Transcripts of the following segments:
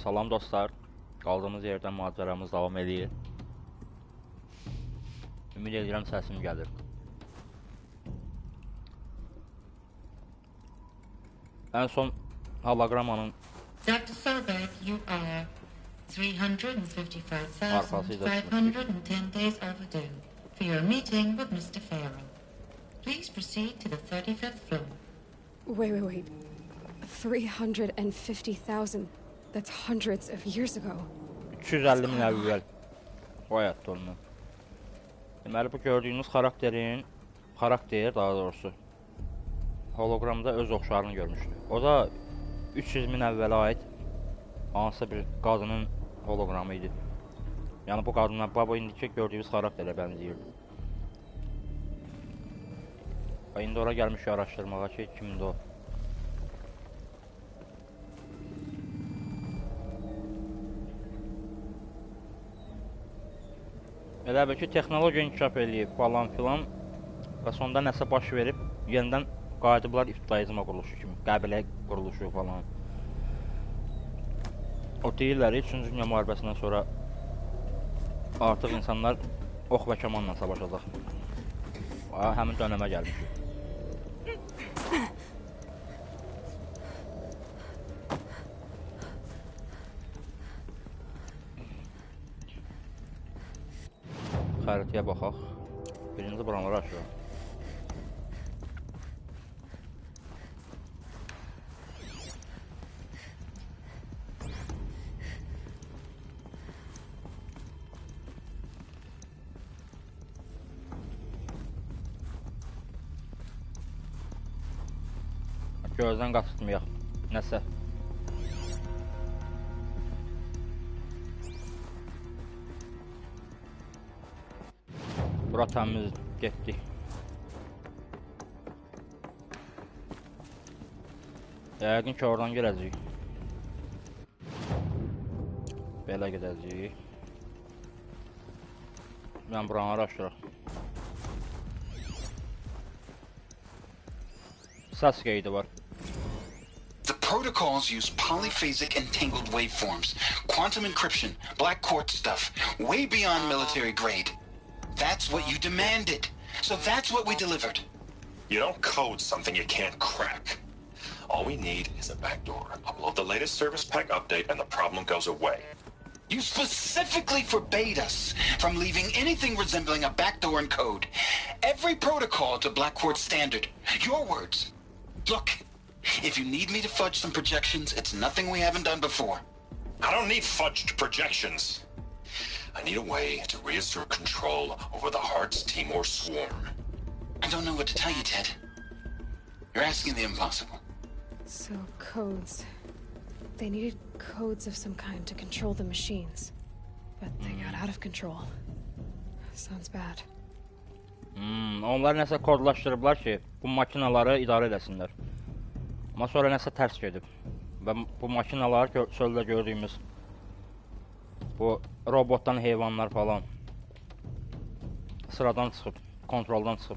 Salam dostlar, qaldığımız yerdən macəramız davam edir. Ümid edirəm səsim gəlir. En son hologramanın Dr. Soberg, you are 355,510 days overdue for your meeting with Mr. Farrell. Please proceed to the 35th floor. Wait. 350,000. That's hundreds of years ago. 250 min əvvəl o həyatda olma. Deməli, bu gördüyünüz xarakter daha doğrusu hologramda öz oxşarını görmüşdü. O da 300 min əvvələ aid hansısa bir qadının hologramı idi. Yəni bu qadınla bu indiki gördüyünüz xarakterlə bənzəyirdi. İndi ora gəlmiş araşdırmağa ki, kimdir o? Elə bil ki, texnologiya inkişaf eləyib falan filan və sonda nəsə baş verib, yenidən qayıdıblar ibtidaizmə quruluşu kimi, qəbilə quruluşu falan. O deyirlər, 3-cü Dünya müharibəsindən sonra artıq insanlar ox və kamanla savaşacaq. Həmin dönəmə gəlmişik. Xəritəyə baxaq. Birinci buranları açırıq. Gözdən qaçırtmayaq. Nəsə. Bura təmiz getdik. Yəqin ki, oradan girəcəyik. Belə gedəcəyik. Mən buranı araşdıraq. Səs qeydi var. The protocols use polyphasic entangled waveforms, quantum encryption, black quartz stuff, way beyond military grade. That's what you demanded. So that's what we delivered. You don't code something you can't crack. All we need is a backdoor. Upload the latest service pack update and the problem goes away. You specifically forbade us from leaving anything resembling a backdoor in code. Every protocol to Black Quartz standard. Your words. Look, if you need me to fudge some projections, it's nothing we haven't done before. I don't need fudged projections. I need a way to reassert control over the Heart's Timor swarm. I don't know what to tell you, Ted. You're asking the impossible. So, codes. They needed codes of some kind to control the machines. But they got out of control. Sounds bad. Onlar nəsə kodlaşdırıblar ki, bu makinaları idarə edəsinlər. Amma sonra nəsə tərs gedib. Və bu makinalar çöldə gördüyümüz bu robotdan heyvanlar falan sıradan çıxıb, kontroldan çıxıb.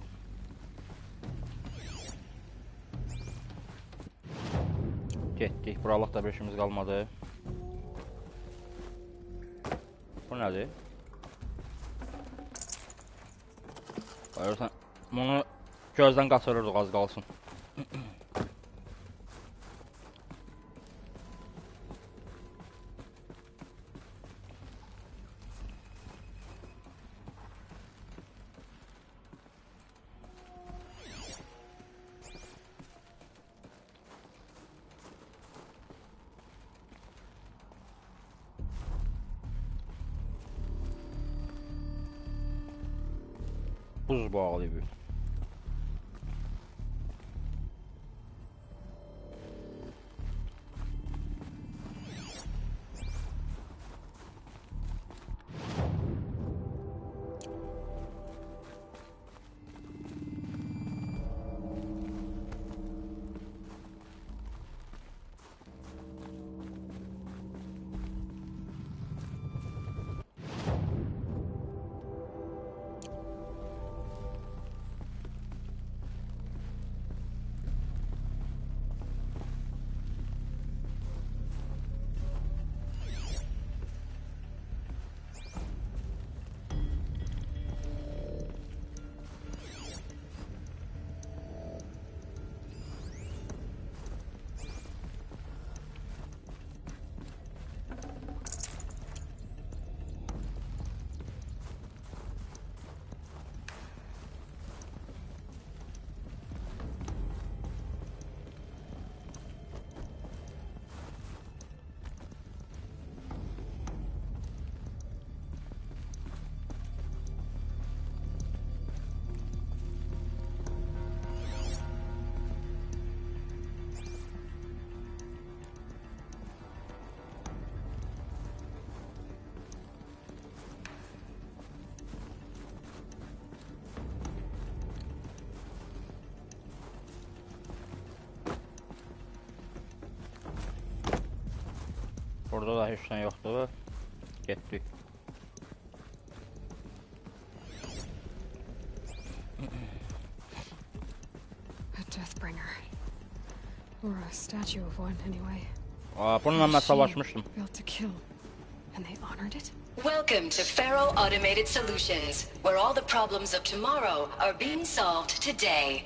Getdik, buralıq da bir işimiz qalmadı. Bu nədir? Bayırsan, bunu gözdən qaçırırdıq az qalsın. Buz bağlı bir. Burada da heç nə yoxdur. Getdik. A Deathbringer. Or a statue of one, anyway. Bununla mən savaşmışdım. Built to kill. And they honored it? Welcome to Faro Automated Solutions, where all the problems of tomorrow are being solved today.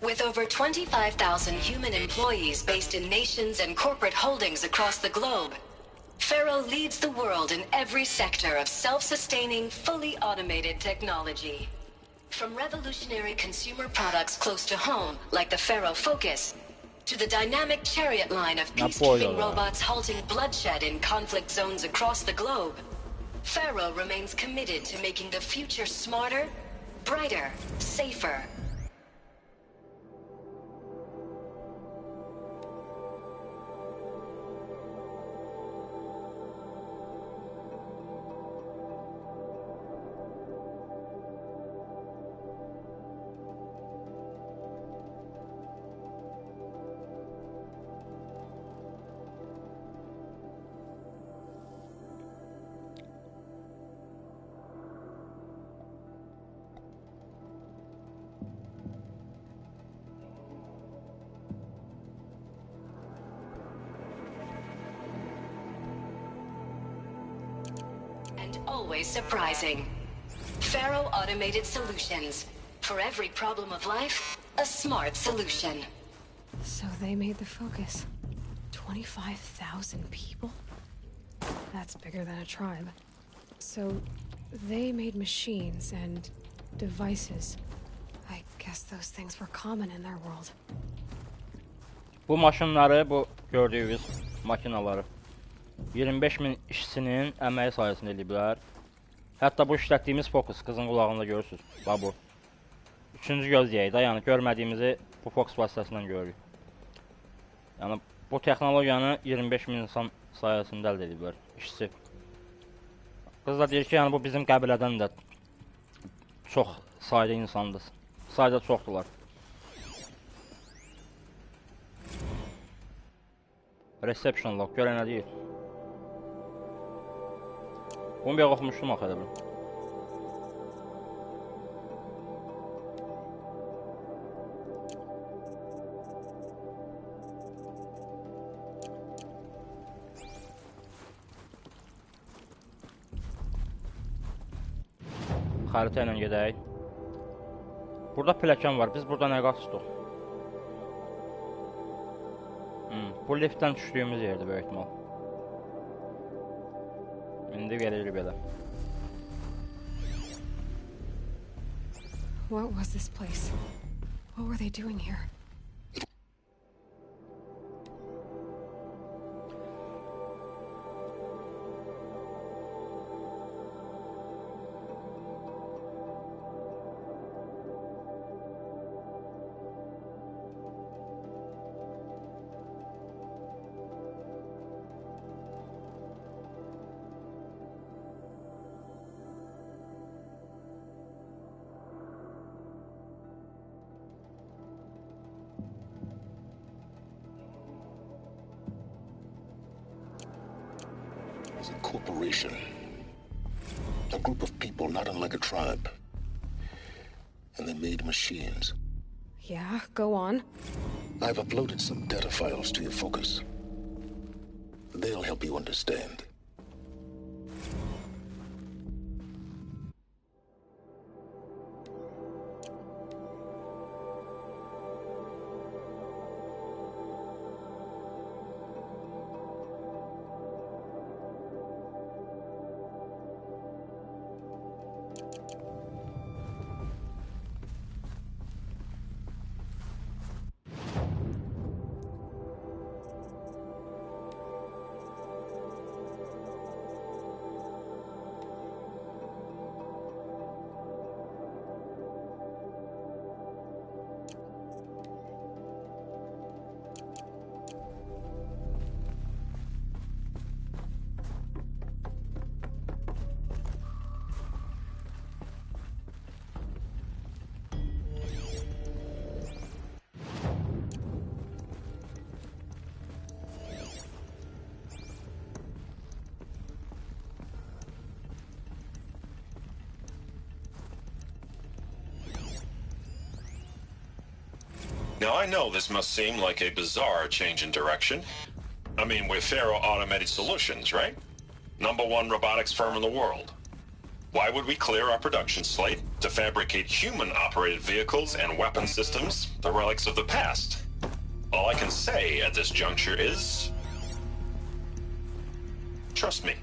With over 25,000 human employees based in nations and corporate holdings across the globe, Faro leads the world in every sector of self-sustaining, fully automated technology. From revolutionary consumer products close to home, like the Faro Focus, to the dynamic chariot line of peacekeeping robots halting bloodshed in conflict zones across the globe, Faro remains committed to making the future smarter, brighter, safer. And always surprising. Faro Automated Solutions. For every problem of life, a smart solution. So they made the Focus. 25,000 people? That's bigger than a tribe. So they made machines and devices. I guess those things were common in their world. Bu maşınları, bu gördüyünüz makinaları 25.000 işçinin əməyi sayəsində eləyiblər. Hətta bu işlətdiyimiz Focus, qızın qulağında görürsünüz. Bax bu. Üçüncü göz deyək də, yəni görmədiyimizi bu Focus vasitəsindən görürük. Yəni bu texnologiyanı 25.000 insan sayəsində əldə ediblər, işçi. Qız da deyir ki, yəni bu bizim qəbilədən də çox sayda insandır. Sayda çoxdular. Reception log, görə nə deyir? Bunu bir oxumuşdum axı elə bir. Xəritə ilə gedək. Burada pilləkən var, biz burada nə qaçdıq? Bu liftdən düşdüyümüz yerdir böyük ehtimal. İndi gəlirik belə. What was this place? What were they doing here? It's a corporation. A group of people not unlike a tribe. And they made machines. Yeah, go on. I've uploaded some data files to your Focus. They'll help you understand. Now, I know this must seem like a bizarre change in direction. I mean, we're Faro Automated Solutions, right? #1 robotics firm in the world. Why would we clear our production slate to fabricate human-operated vehicles and weapon systems, the relics of the past? All I can say at this juncture is... trust me.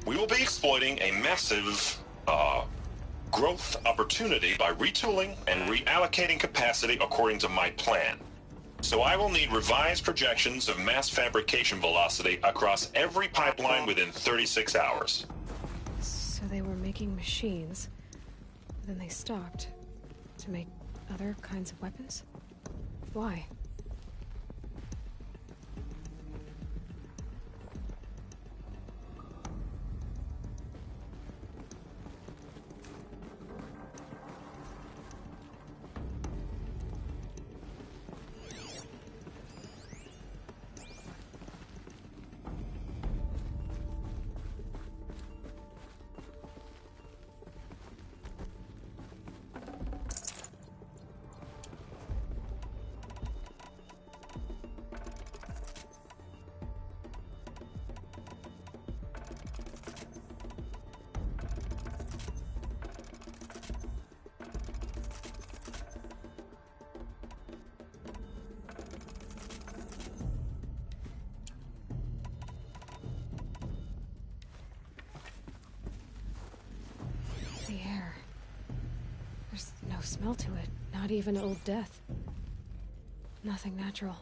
We will be exploiting a massive, growth opportunity by retooling and reallocating capacity according to my plan. So I will need revised projections of mass fabrication velocity across every pipeline within 36 hours. So they were making machines, but then they stopped to make other kinds of weapons? Why? The air. There's no smell to it, not even old death. Nothing natural.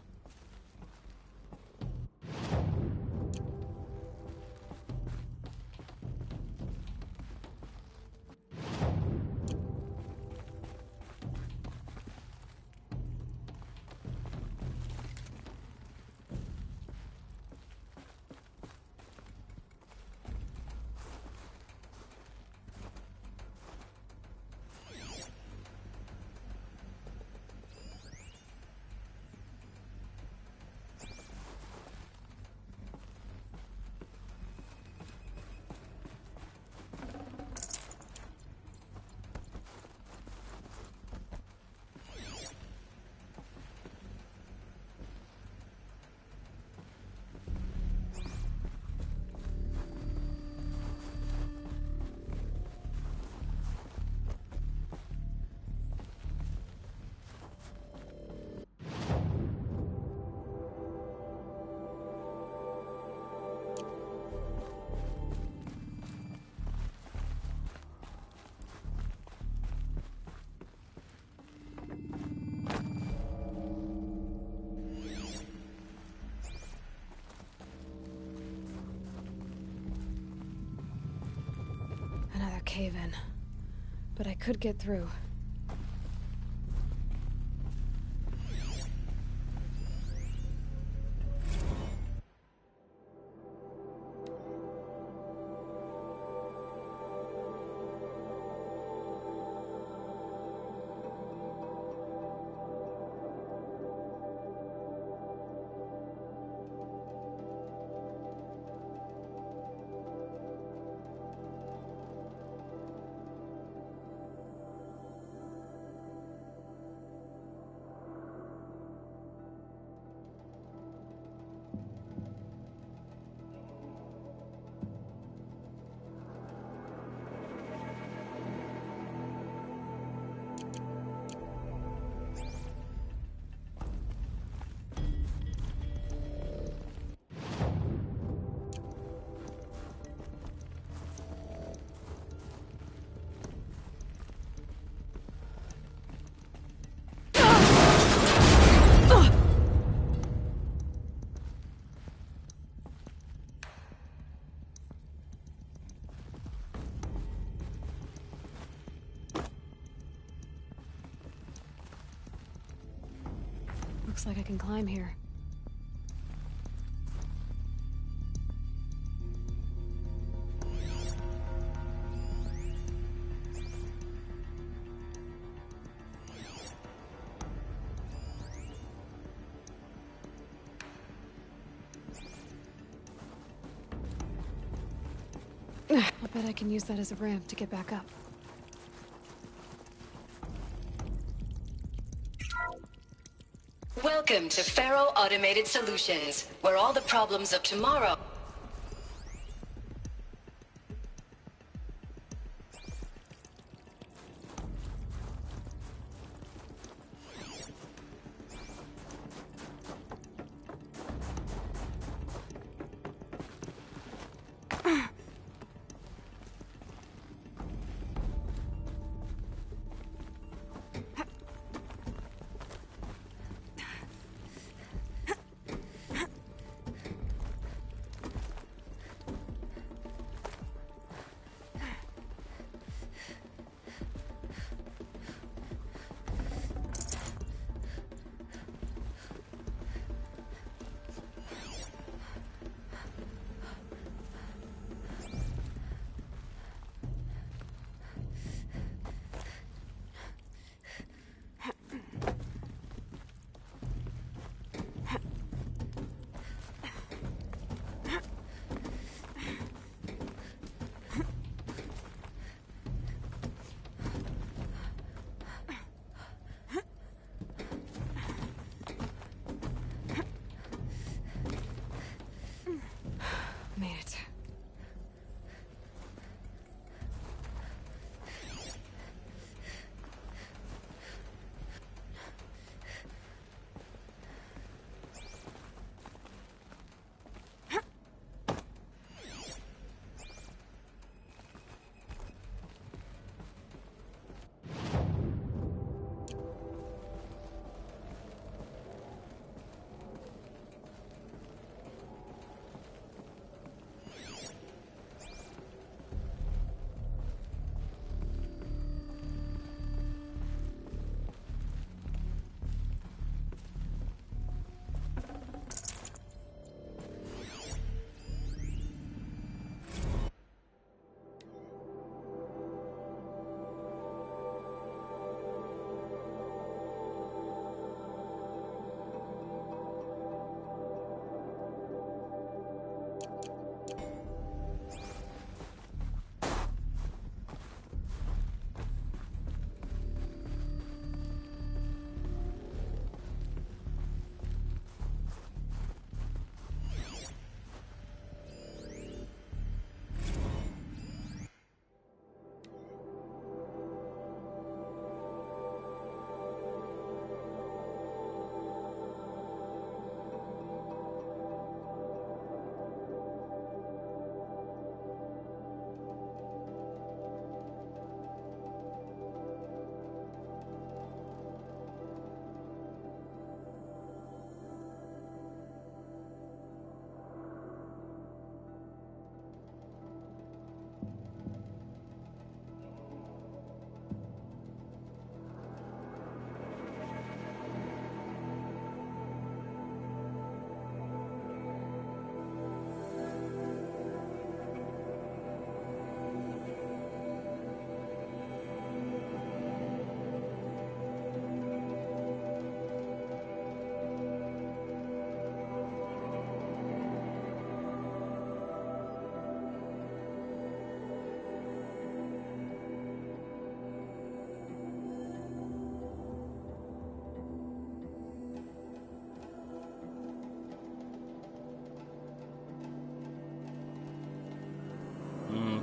Another cave-in. But I could get through. Looks like I can climb here. I bet I can use that as a ramp to get back up. Welcome to Faro Automated Solutions, where all the problems of tomorrow... Made it.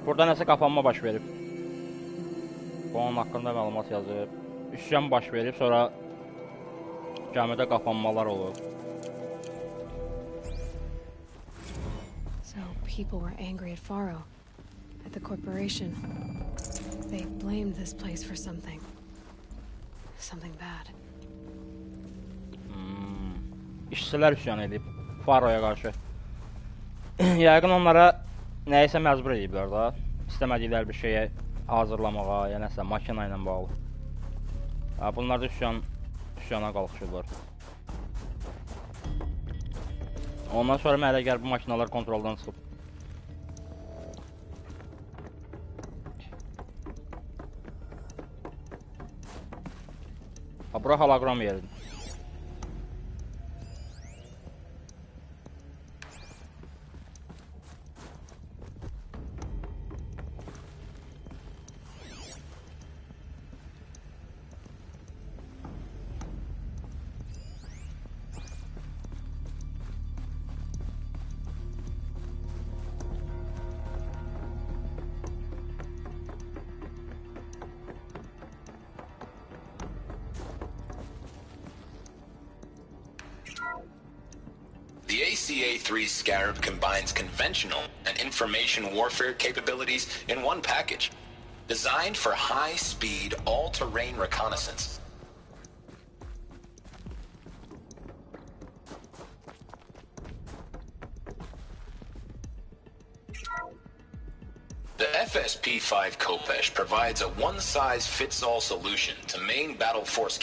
Burada nəsə qapanma baş verib. Onun haqqında məlumat yazıb. Üsyan baş verib, sonra gəmidə qapanmalar olub. So people were angry at Faro, at the corporation. They blamed this place for something. Something bad. İşçilər üsyan edib Faroya qarşı. Yəqin onlara nəyisə məcbur ediblər da. İstəmədikləri bir şeyə hazırlamağa, ya nəsə makina ilə bağlı. Bunlar da üsyana qalxışırlar. Ondan sonra mənə gəlir bu makinalar kontroldan çıxıb. Bura hologram yeridir. CA-3 Scarab combines conventional and information warfare capabilities in one package, designed for high-speed, all-terrain reconnaissance. The FSP-5 Kopesh provides a one-size-fits-all solution to main battle force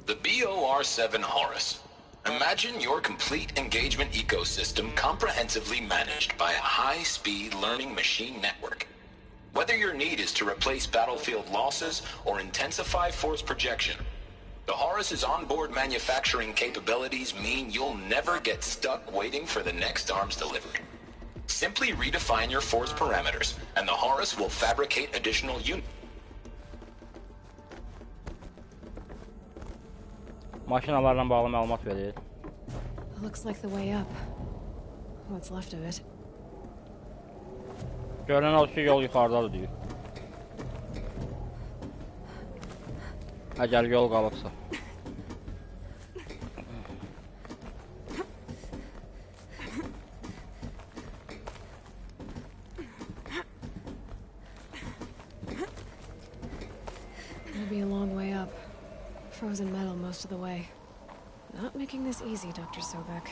The BOR-7 Horus. Imagine your complete engagement ecosystem comprehensively managed by a high-speed learning machine network. Whether your need is to replace battlefield losses or intensify force projection, the Horus's onboard manufacturing capabilities mean you'll never get stuck waiting for the next arms delivery. Simply redefine your force parameters, and the Horus will fabricate additional units. Maşinalarla bağlı məlumat verir. Looks like the way up. What's left of it. Görünən o ki, yol yuxarıdadır deyir. Əgər yol qalıbsa. It'll be a long way up. Frozen metal most of the way. Not making this easy, Dr. Sobek.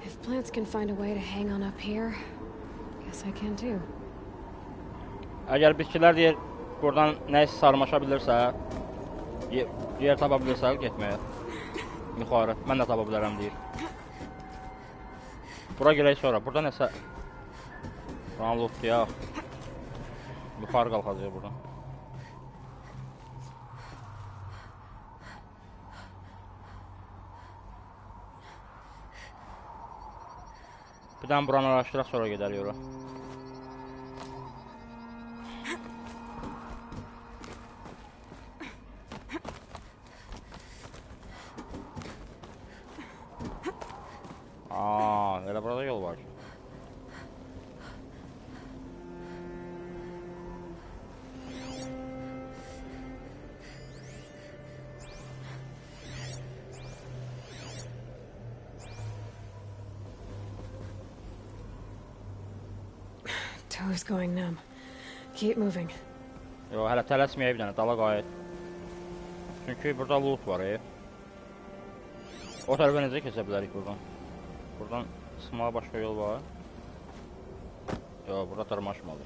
If plants can find a way to hang on up here, guess I can too. Əgər bitkilər deyir, buradan nəyisə sarmaşa bilirsə, yer tapa bilirsə, getməyə. Yuxarı, mən də tapa bilərəm deyir. Bura gələk sonra, burada nəsə... Buranı lootlayaq. Yuxarı qalxacaq buradan. Bir dənə buranı araşdıraq, sonra gedərik ora. Elə burada yol var. Toe's going numb. Keep moving. Yo, hələ tələsməyək bir dənə, dala qayıt. Çünki burada loot var, O tərəfə necə keçə bilərik buradan? Buradan sınmağa başqa yol var. Yo, burada tırmaşmalı.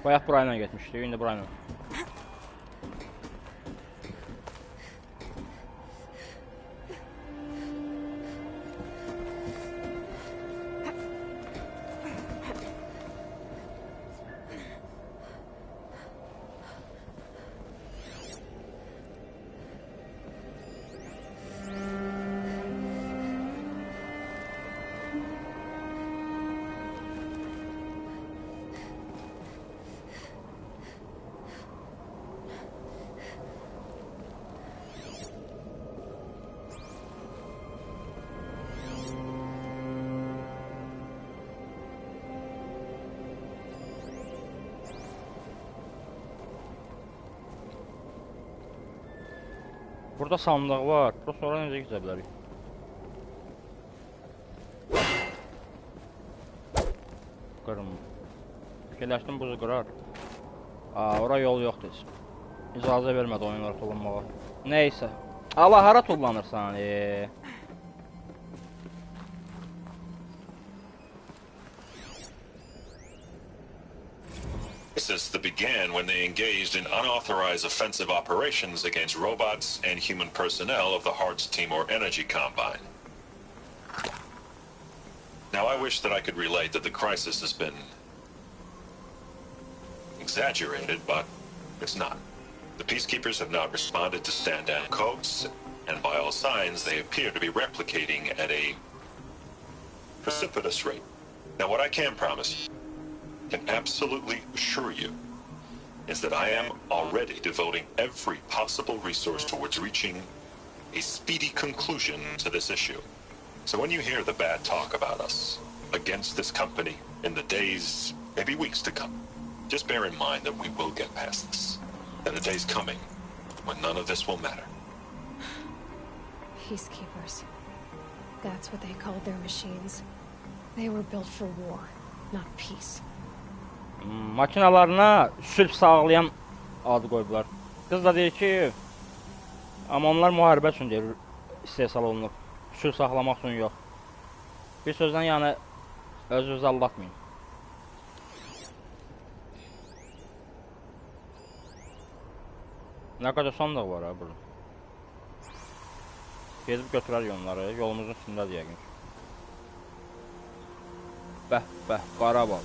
Bayaq burayla getmişdik, indi burayla. Burada sandıq var. Burada sonra necə gedə bilərik? Qırım. Fikirləşdim buzu qırar. Ora yol yoxdur. İcazə vermədi oyunlara tullanmağa. Neysə. Allah, hara tullanırsan? crisis that began when they engaged in unauthorized offensive operations against robots and human personnel of the Hearts Timor Energy Combine. Now, I wish that I could relate that the crisis has been exaggerated, but it's not. The Peacekeepers have not responded to stand-down codes, and by all signs, they appear to be replicating at a precipitous rate. Now, what I can promise, can absolutely assure you, is that I am already devoting every possible resource towards reaching a speedy conclusion to this issue. So when you hear the bad talk about us against this company in the days, maybe weeks to come, just bear in mind that we will get past this. And the day's coming when none of this will matter. Peacekeepers. That's what they called their machines. They were built for war, not peace. Makinalarına sülh sağlayan adı qoyublar. Qız da deyir ki, amma onlar müharibə üçün deyir, istehsal olunub. Sülh saxlamaq üçün yox. Bir sözdən yəni özünüzü aldatmayın. Nə qədər sandıq var ha burada. Gedib götürər onları, yolumuzun üstündədir yəqin. Bəh, Qarabağ.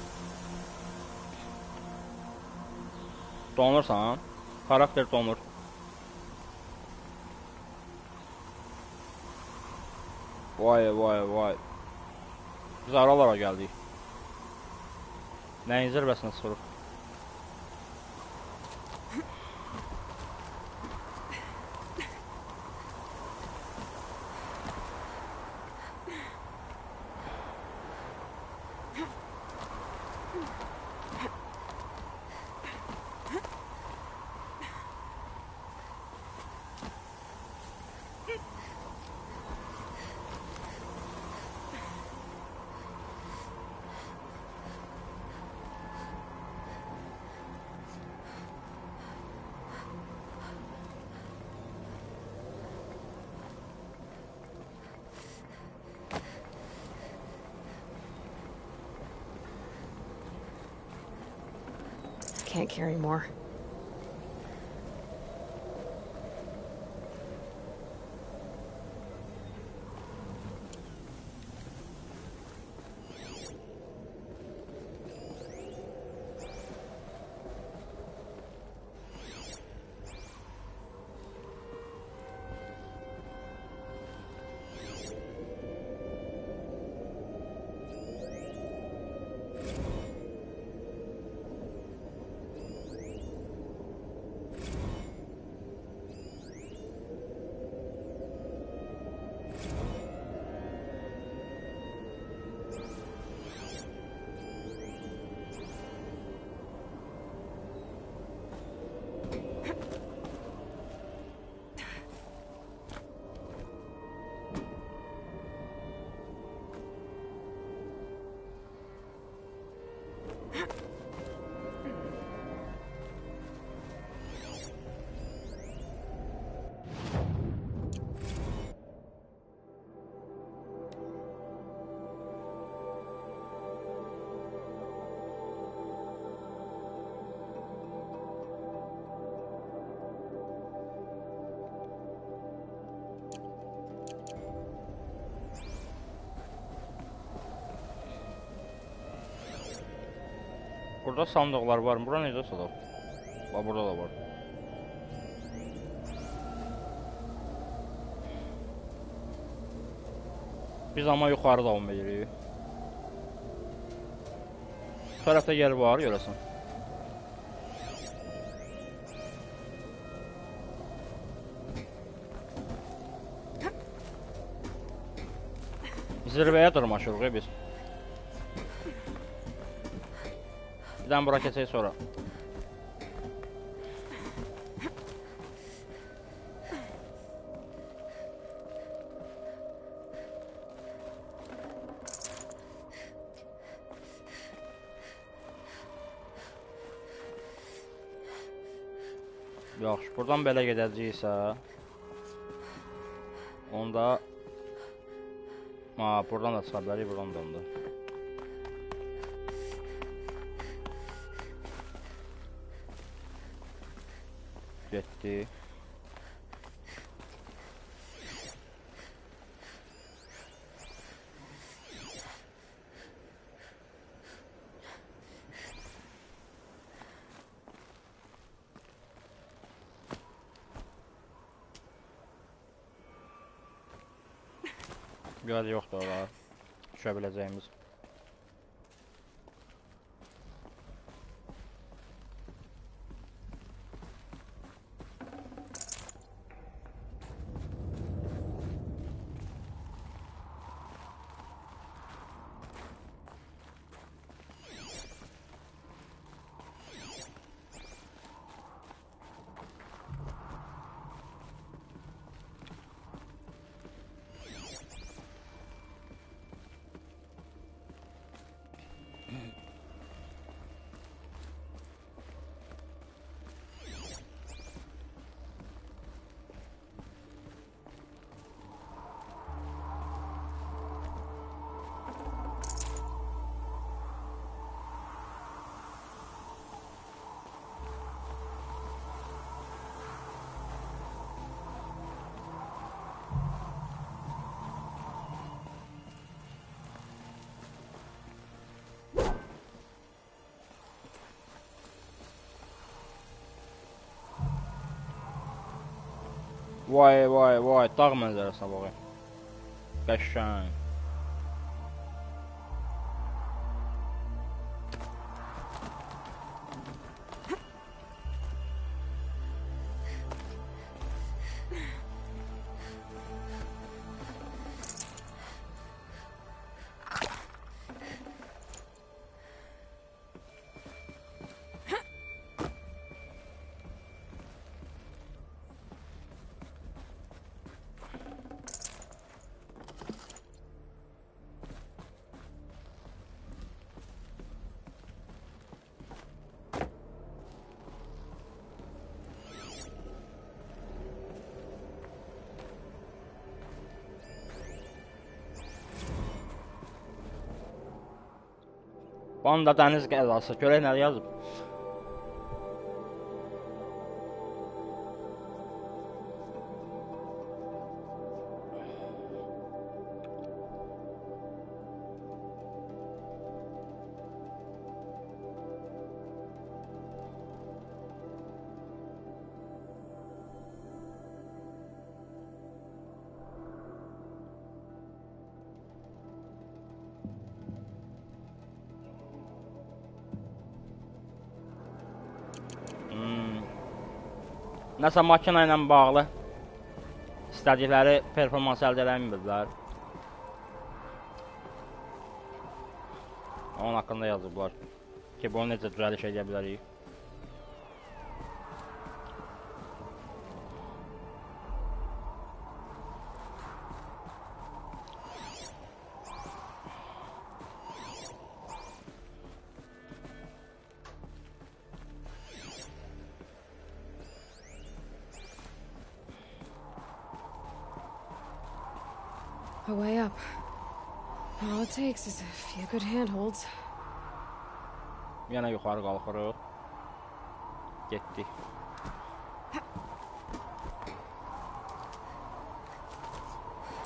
Donursan, karakter donur. Vay. Biz aralara geldik. Neyin zirvesine sıfırıq? Can't carry more. Burada sandıqlar var. Bura necə sandıq? Bax, burada da var. Biz amma yuxarı davam edirik. Bu tərəfdə yer var, görəsən. Zirvəyə dırmaşırıq biz. Bir dənə bura keçək sonra. Yaxşı, buradan belə gedəcəksə onda buradan da çıxa bilərik, buradan da onda. Getdi. Göz yoxdur orada. Düşə biləcəyimiz. Vay vay vay, dağ mənzərəsinə baxın. Qəşəng. Banda dəniz qəzası. Görək nə yazıb. Nəsə makina ilə bağlı istədikləri performans əldə eləməyiblər. Onun haqqında yazıblar ki, bunu necə düzəliş edə bilərik. A way up. All it takes is a few good handholds. Yenə yuxarı qalxırıq. Getdik.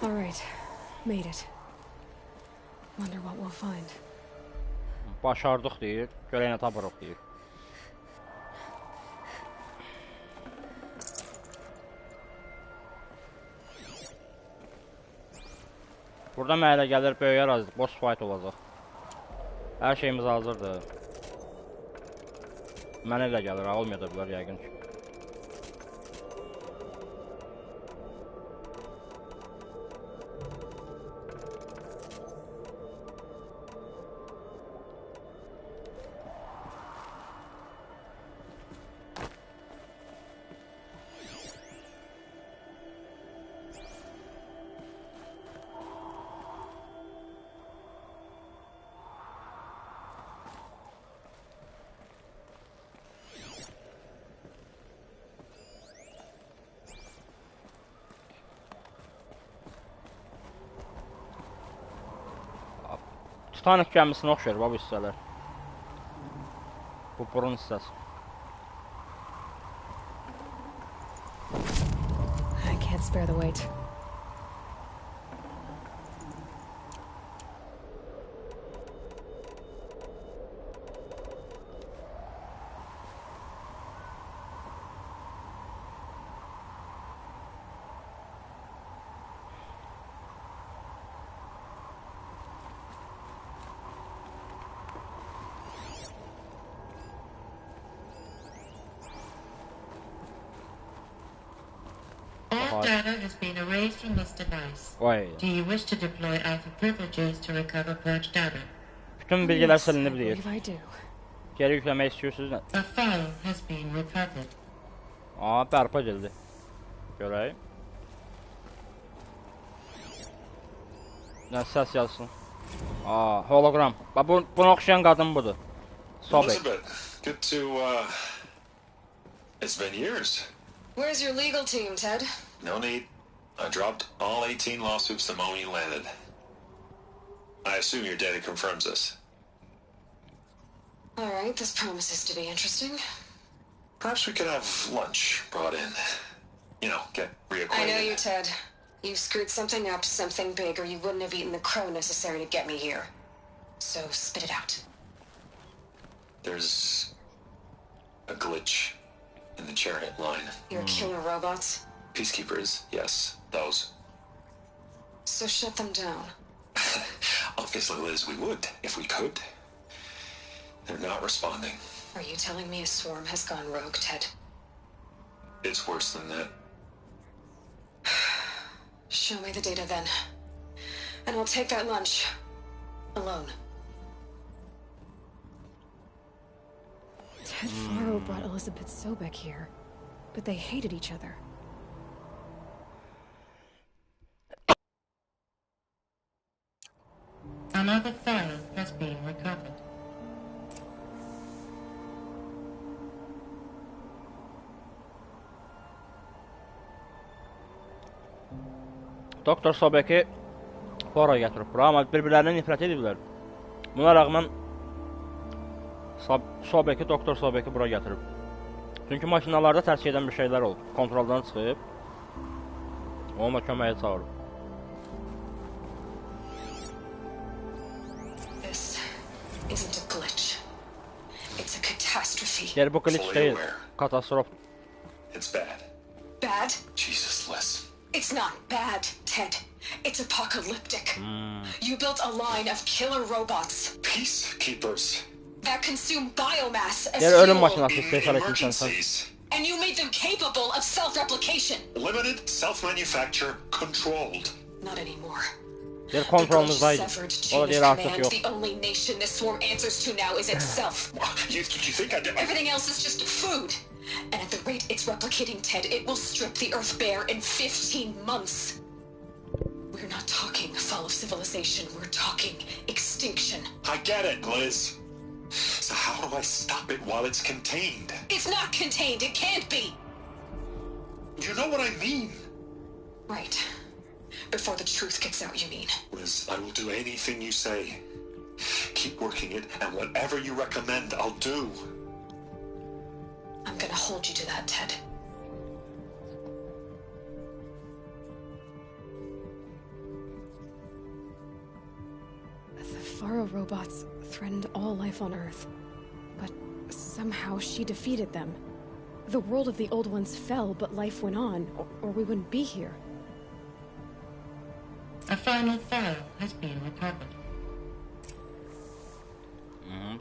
All right, made it. Wonder what we'll find. Başardıq deyir. Görək nə tapırıq deyir. Burada mənə gəlir böyük ərazi, boss fight olacaq. Hər şeyimiz hazırdır. Mənə elə gəlir, olmaya da bilər yəqin ki. Titanik gəmisinə oxşayır bu hissələr. Bu burun hissəsi. bear the weight. All data has been erased from this device. Vay. Do you wish to deploy Alpha privileges to recover purged data? Bütün bilgiler Yes, I silinebilir. believe I do. Geri yüklemek istiyorsunuz. A file has been recovered. Aa, bərpa edildi. Görək. Nə səs yazsın. Aa, hologram. Bax buna oxşayan qadın budur. Sobek. Elizabeth, good to, it's been years. Where's your legal team, Ted? No need. I dropped all 18 lawsuits the moment you landed. I assume your data confirms this. All right, this promises to be interesting. Perhaps we could have lunch brought in. You know, get reacquainted. I know you, Ted. You screwed something up, something big, or you wouldn't have eaten the crow necessary to get me here. So spit it out. There's a glitch in the chariot line. Your killer robots? Peacekeepers, yes, those. So shut them down. Obviously, Liz, we would, if we could. They're not responding. Are you telling me a swarm has gone rogue, Ted? It's worse than that. Show me the data then. And I'll take that lunch. Alone. Ted Faro brought Elizabeth Sobek here, but they hated each other. Another file has been recovered. Doktor Sobek'i Fora gətirib bura, amma bir-birlərinə nifrət edirlər. Buna rəğmən Sobek'i, Doktor Sobek'i bura gətirib. Çünki maşinalarda tərsik edən bir şeylər olub. Kontroldan çıxıb. Onunla köməyə çağırıb. This isn't a glitch. It's a catastrophe. Geri bu glitch deyil. Katastrof. It's bad. Bad? Jesus, Liz. It's not bad, Ted. It's apocalyptic. You built a line of killer robots Peacekeepers. that consume biomass as Geri ölüm fuel. maşinası In spesial etmişsən sən. emergencies. And you made them capable of self-replication. Limited, self-manufacture, controlled. Not anymore. Geri The kontrolumuzdaydı. severed O chain da of deyir artıq command, yox. the only nation this swarm answers to now is itself. You think I did? Everything else is just food. And at the rate it's replicating, Ted, it will strip the Earth bare in 15 months. We're not talking fall of civilization, we're talking extinction. I get it, Liz. So how do I stop it while it's contained? It's not contained, it can't be. You know what I mean. Right. Before the truth gets out, you mean? Liz, I will do anything you say. Keep working it, and whatever you recommend, I'll do. I'm gonna hold you to that, Ted. The Faro robots threatened all life on Earth, but somehow she defeated them. The world of the old ones fell, but life went on, or we wouldn't be here. A final file has been recovered.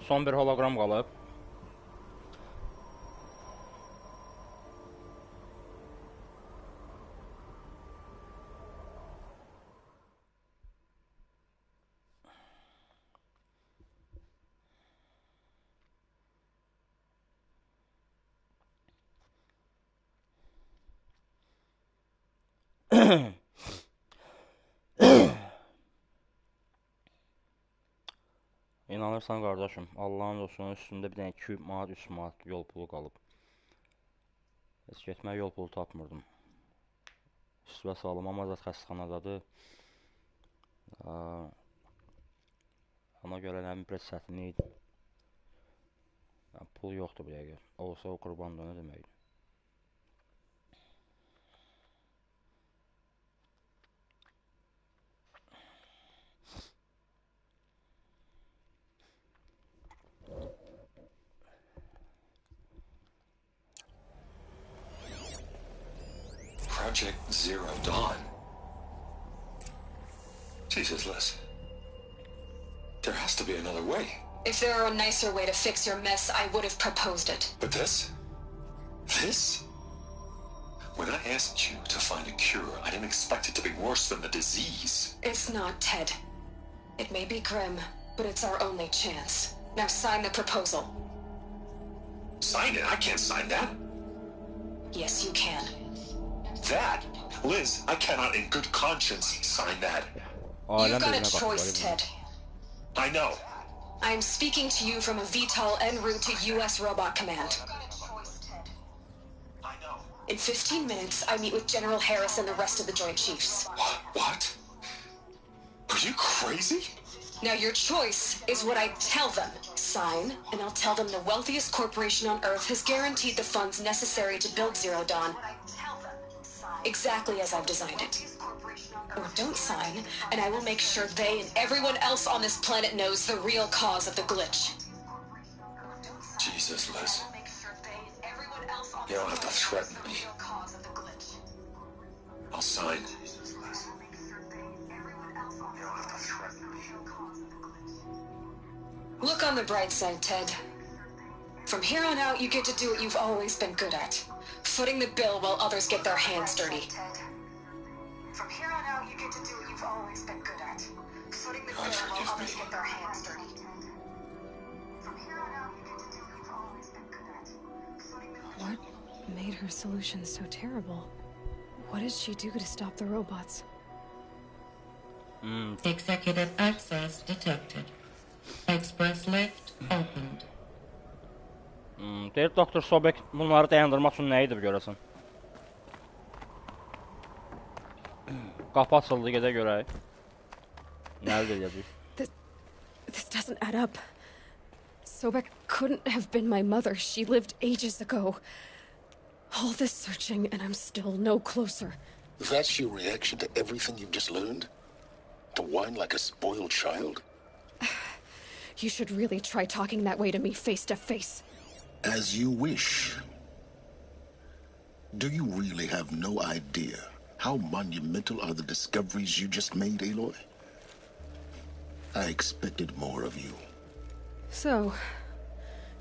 Son bir hologram qalıb. İnanırsan qardaşım, Allahın olsun üstündə bir dənə 2 manat, 3 manat yol pulu qalıb. Heç getməyə yol pulu tapmırdım. Üstüvə salım, amma zət xəstəxanadadır. Ona görə nəmin bir çətinlik idi. Pul yoxdur bu dəqiqə. Olsa o qurban da nə deməkdir. Project Zero Dawn. Jesus, Liz. There has to be another way. If there were a nicer way to fix your mess, I would have proposed it. But this? This? When I asked you to find a cure, I didn't expect it to be worse than the disease. It's not, Ted. It may be grim, but it's our only chance. Now sign the proposal. Sign it? I can't sign that. Yes, you can. That? Liz, I cannot in good conscience sign that. You've got a choice, Ted. I know. I'm speaking to you from a VTOL en route to U.S. Robot Command. I know. In 15 minutes, I meet with General Harris and the rest of the Joint Chiefs. What? Are you crazy? Now your choice is what I tell them. Sign, and I'll tell them the wealthiest corporation on Earth has guaranteed the funds necessary to build Zero Dawn. Exactly as I've designed it. Or don't sign, and I will make sure they and everyone else on this planet knows the real cause of the glitch. Jesus, Liz. You don't have to threaten me. I'll sign. Look on the bright side, Ted. From here on out, you get to do what you've always been good at. Footing the bill while others get their hands dirty. From here on out, you get to do what you've always been good at. Footing the bill while others get their hands dirty. From here on out, you get to do what you've always been good at. Footing the bill. What made her solution so terrible? What did she do to stop the robots? Executive access detected. Express lift opened. Deyir Doktor Sobek bunları dayandırmaq üçün nə edib görəsən? Qapı açıldı, gedə görək. Nə əldə edəcək? This doesn't add up. Sobek couldn't have been my mother. She lived ages ago. All this searching and I'm still no closer. That's your reaction to everything you've just learned? To whine like a spoiled child? You should really try talking that way to me face to face. As you wish. Do you really have no idea how monumental are the discoveries you just made, Aloy? I expected more of you. So,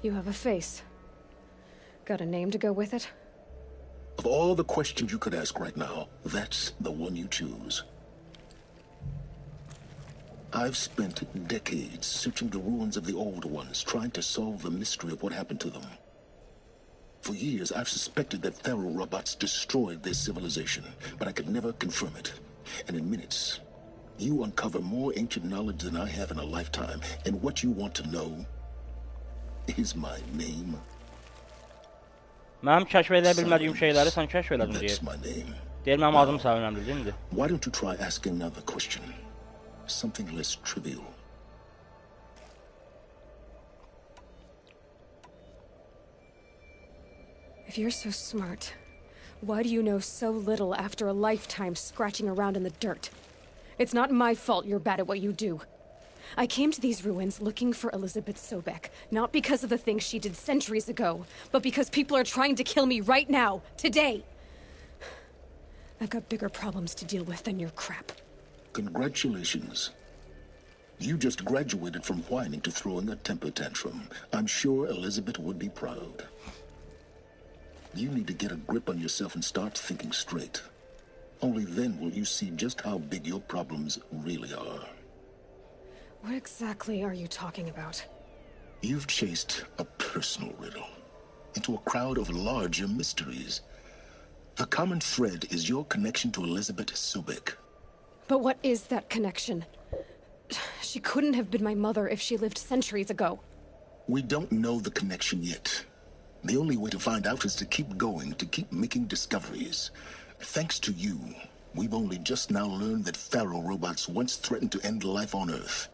you have a face. Got a name to go with it? Of all the questions you could ask right now, that's the one you choose. I've spent decades searching the ruins of the old ones, trying to solve the mystery of what happened to them. For years, I've suspected that Faro robots destroyed their civilization, but I could never confirm it. And in minutes, you uncover more ancient knowledge than I have in a lifetime. And what you want to know is my name. Mənim kəşf edə bilmədiyim şeyləri sən kəşf elədin That's deyir. my name. Deyir mənim adım sən önəmli deyildi. Why don't you try asking another question? Something less trivial. If you're so smart, why do you know so little after a lifetime scratching around in the dirt? It's not my fault you're bad at what you do. I came to these ruins looking for Elizabeth Sobek, not because of the things she did centuries ago, but because people are trying to kill me right now, today. I've got bigger problems to deal with than your crap. Congratulations. You just graduated from whining to throwing a temper tantrum. I'm sure Elizabeth would be proud. You need to get a grip on yourself and start thinking straight. Only then will you see just how big your problems really are. What exactly are you talking about? You've chased a personal riddle into a crowd of larger mysteries. The common thread is your connection to Elizabeth Sobek. But what is that connection? She couldn't have been my mother if she lived centuries ago. We don't know the connection yet. The only way to find out is to keep going, to keep making discoveries. Thanks to you, we've only just now learned that Faro robots once threatened to end life on Earth.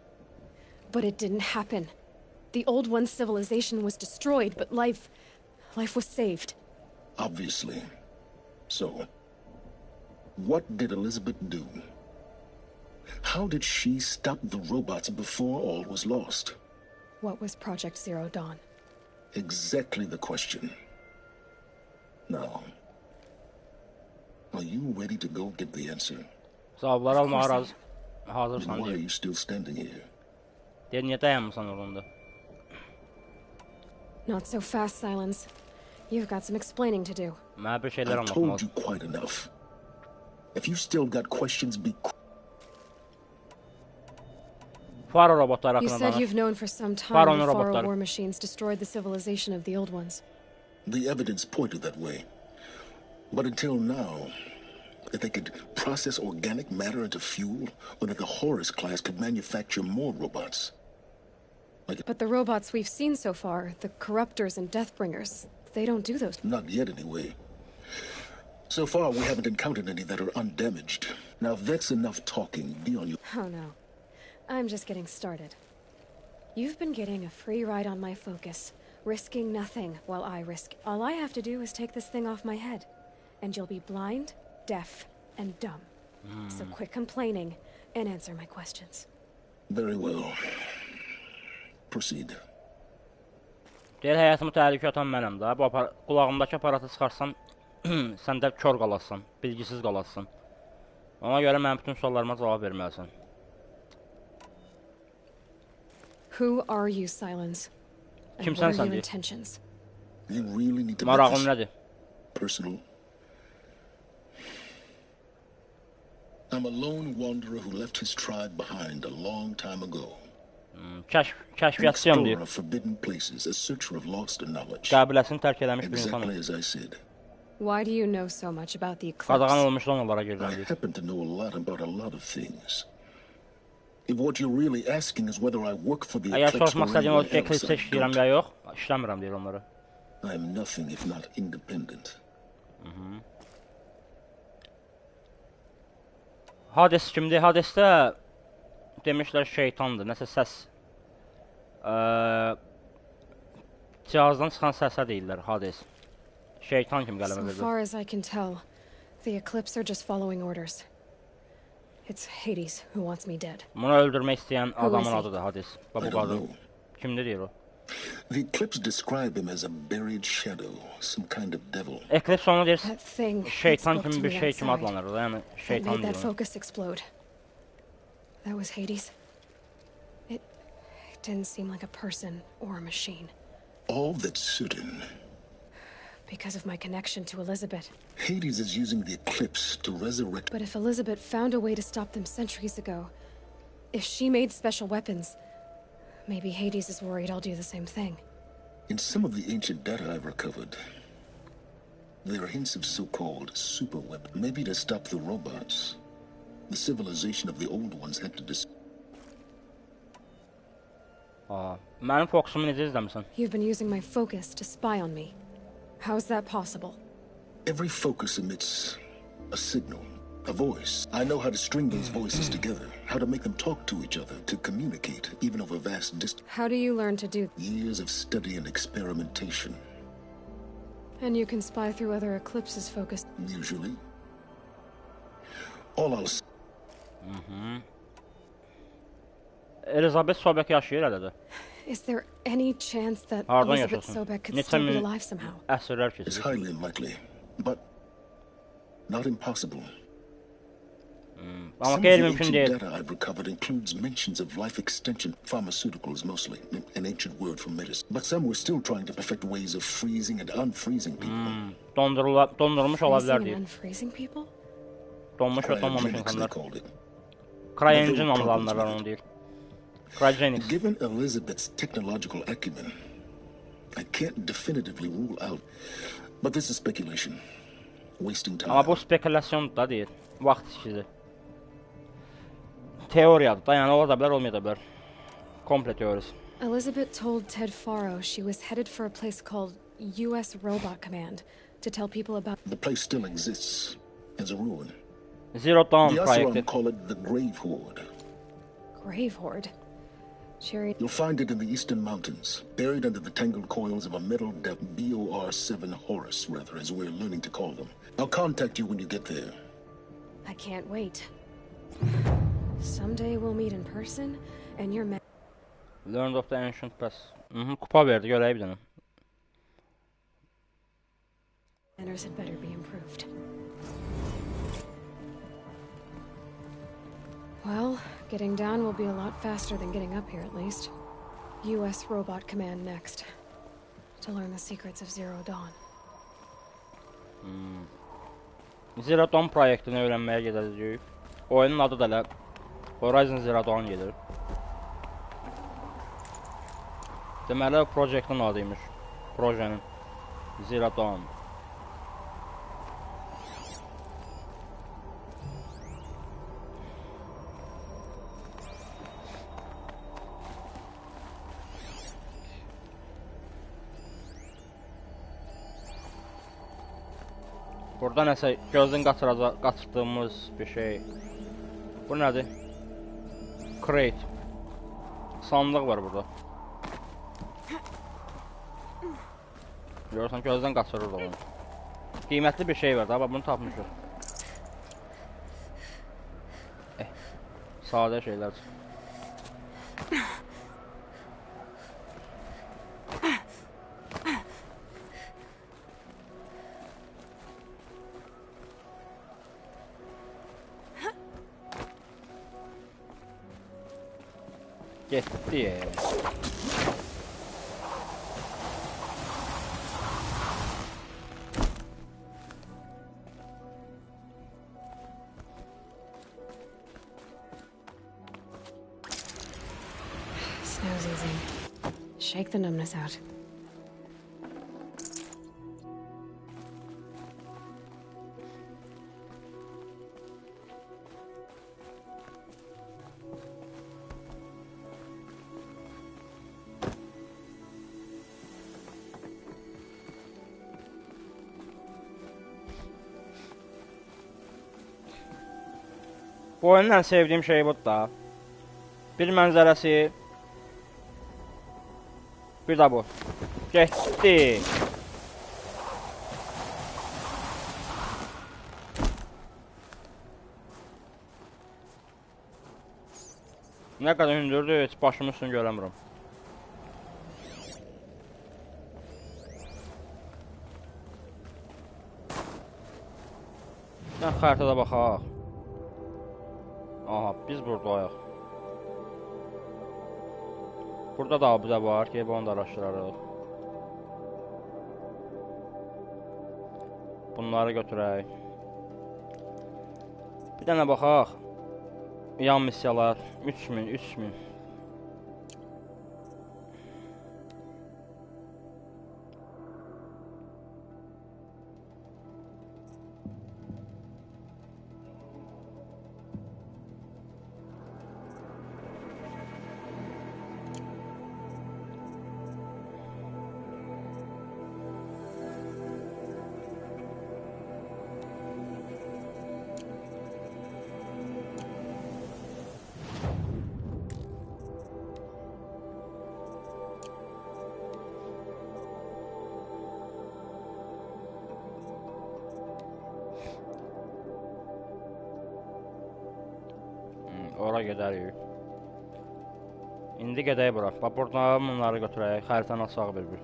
But it didn't happen. The old one's civilization was destroyed, but life was saved. Obviously. So, what did Elizabeth do? How did she stop the robots before all was lost? What was Project Zero Dawn? Exactly the question. Now, Are you ready to go get the answer? Cavabları almağa course I hazırsan Then why are deyir. you still standing here? Deyir, niyə dayanmısan orada? Not so fast, Silence. You've got some explaining to do. Mənə bir şeylər I've told anlatmalı. you quite enough. If you still got questions, be Faro robotları You haqqında said danış. you've known for some time Pharaoh'un the Faro robotları. war machines destroyed the civilization of the old ones. The evidence pointed that way. But until now, that they could process organic matter into fuel, or that the Horus class could manufacture more robots. But the robots we've seen so far, the Corruptors and Deathbringers, they don't do those. Not yet, anyway. So far, we haven't encountered any that are undamaged. Now, that's enough talking. Be on your... Oh no. I'm just getting started. You've been getting a free ride on my focus, risking nothing while I risk. All I have to do is take this thing off my head, and you'll be blind, deaf, and dumb. So quit complaining and answer my questions. Very well. Proceed. Deyir, həyatımı təhlükə atan mənəm də. Bu qulağımdakı aparatı çıxarsam, sən də kör qalasın, bilgisiz qalasın. Ona görə mənim bütün suallarıma cavab verməlisən. Who are you, Silence? And Kim what are sensən your deyir. intentions? You really need to make Marağın this nədir? personal. I'm a lone wanderer who left his tribe behind a long time ago. An Kəşfiyyatçıyam explorer deyir. of forbidden places, a searcher of lost knowledge. Qəbiləsini tərk eləmiş bir insanım. Exactly as I said. Why do you know so much about the Qadağan eclipse? olmuş onlara I girdim deyir. happen to know a lot about a lot of things. If what you're really asking is whether I work for the Əgər Eclipse soruşmaq or istədiyim o anyone else, eklipsə I işləyirəm don't. ya yox, işləmirəm deyir onlara. I am nothing if not independent. Hades kimdir? Hadesdə demişlər şeytandır, nəsə səs. Cihazdan çıxan səsə deyirlər Hades. Şeytan kimi qələmə So verir. far as I can tell, the eclipse are just following orders. It's Hades who wants me dead. Bunu öldürmək istəyən Who is adamın he? adıdır Hades. I Və bu don't qadın. know. Kimdir deyir o? The Eclipse describe him as a buried shadow, some kind of devil. That Eclipse onu deyir, thing that şeytan spoke kimi to bir me şey kimi outside, adlanır. Yəni that şeytan made that deyir onu. focus explode. That was Hades. It didn't seem like a person or a machine. All that's certain, Because of my connection to Elizabeth. Hades is using the Eclipse to resurrect. But if Elizabeth found a way to stop them centuries ago, if she made special weapons, maybe Hades is worried I'll do the same thing. In some of the ancient data I've recovered, there are hints of so-called super weapons, maybe to stop the robots. The civilization of the old ones had to Mənim fokusumu necə izləmirsən? You've been using my focus to spy on me. How's that possible? Every focus emits a signal, a voice. I know how to string those voices together, how to make them talk to each other, to communicate, even over vast distances. How do you learn to do? Years of study and experimentation, And you can spy through other eclipses focused. usually. All I'll say, Elizabeth Sobek yaşayır hələ də. Is there any chance that Hardan Elizabeth yaşasın? Sobek could Neçə still be min alive somehow? əsrlər it's keçir. highly unlikely, but not impossible. Amma Some of qeyri the mümkün ancient deyil. data I've recovered includes mentions of life extension pharmaceuticals mostly, an ancient word for medicine. But some were still trying to perfect ways of freezing and unfreezing people. Dondurulmuş ola bilər Freezing deyir. and unfreezing people? Donmuş və donmamış Cryogenics, they insanlar. called it. Cryogen anılanlar onu deyir. Cryogenics. Given Elizabeth's technological acumen, I can't definitively rule out. But this is speculation. Wasting time. Amma bu spekulyasyon da deyir. Vaxt işidir. Teoriyadır da, yəni ola da bilər, olmaya da bilər. Komple teorisi. Elizabeth told Ted Faro she was headed for a place called U.S. Robot Command to tell people about. The place still exists as a ruin. Zero Dawn The proyekti. Asuran call it the Grave Horde. Grave Horde. Sherry. You'll find it in the eastern mountains, buried under the tangled coils of a metal depth BOR-7 Horus, rather, as we're learning to call them. I'll contact you when you get there. I can't wait. Someday we'll meet in person, and your Learned of the Ancient Past. Kupa verdi, görəyib dənəm. manners had better be improved. Well, getting down will be a lot faster than getting up here, at least. U.S. Robot Command next. To learn the secrets of Zero Dawn. Zero Dawn proyektini öyrənməyə gedəcəyik. Oyunun adı da elə Horizon Zero Dawn gedir. Deməli, projektin adıymış. Projenin. Zero Dawn. Burada nəsə gözdən qaçırdığımız bir şey. Bu nədir? Crate. Sandıq var burada. Görürsən, gözdən qaçırır da onu. Qiymətli bir şey var da, bunu tapmışıq. Sadə şeylər. Getdi. Snooze easy. Shake the numbness out. Bu oyunun ən sevdiyim şey budur da. Bir mənzərəsi. Bir də bu. Getdi. Nə qədər hündürdür, heç başımın üstünü görəmirəm. Xəritədə baxaq. Aha, biz buradayıq. Burada da abidə var ki, onu da araşdırarıq. Bunları götürək. Bir dənə baxaq. Yan missiyalar 3000, 3000. Ora gedərik. İndi gedək bura. Bax, buradan bunları götürək. Xəritəni açaq bir-bir.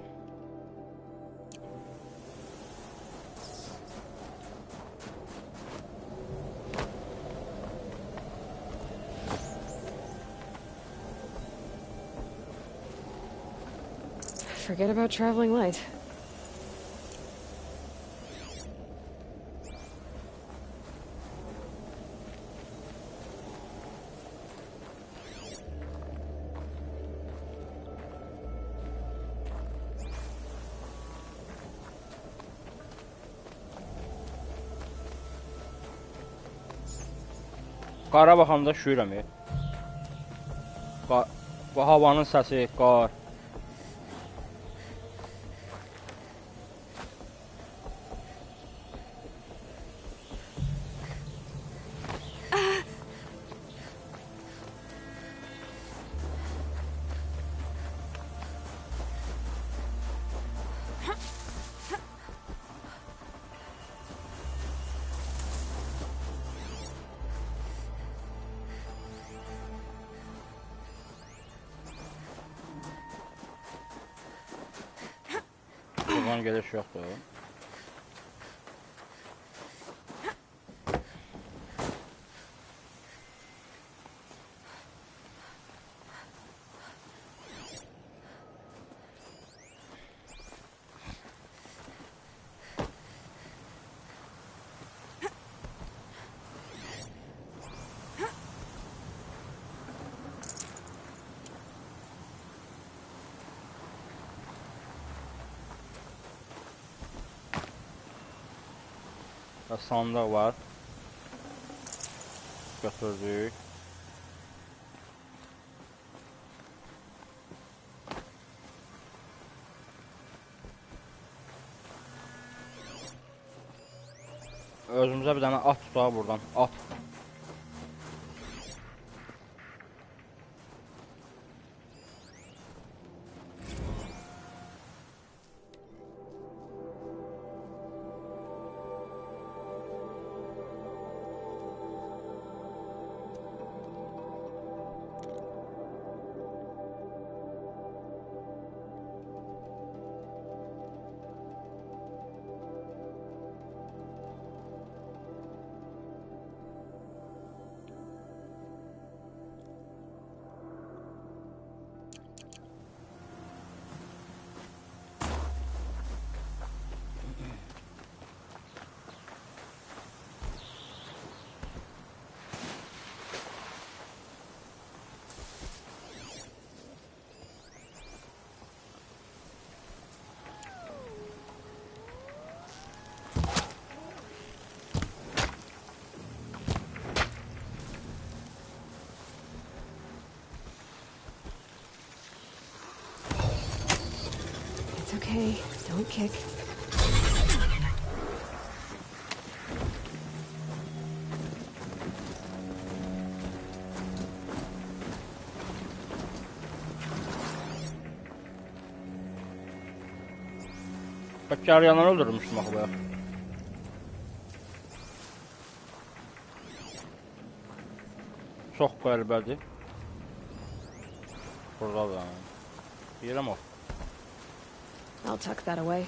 Forget about traveling light. Qara baxanda üşüyürəm. Bu havanın səsi, qar. Buradan geliş yoxdur. Və sandıq var. Götürdük. Özümüzə bir dənə at tutaq buradan. At. It's okay. Don't kick. Bak yanları öldürmüştüm bak be. Çox qəribədir. Burada da. Yerəm o. I'll tuck that away.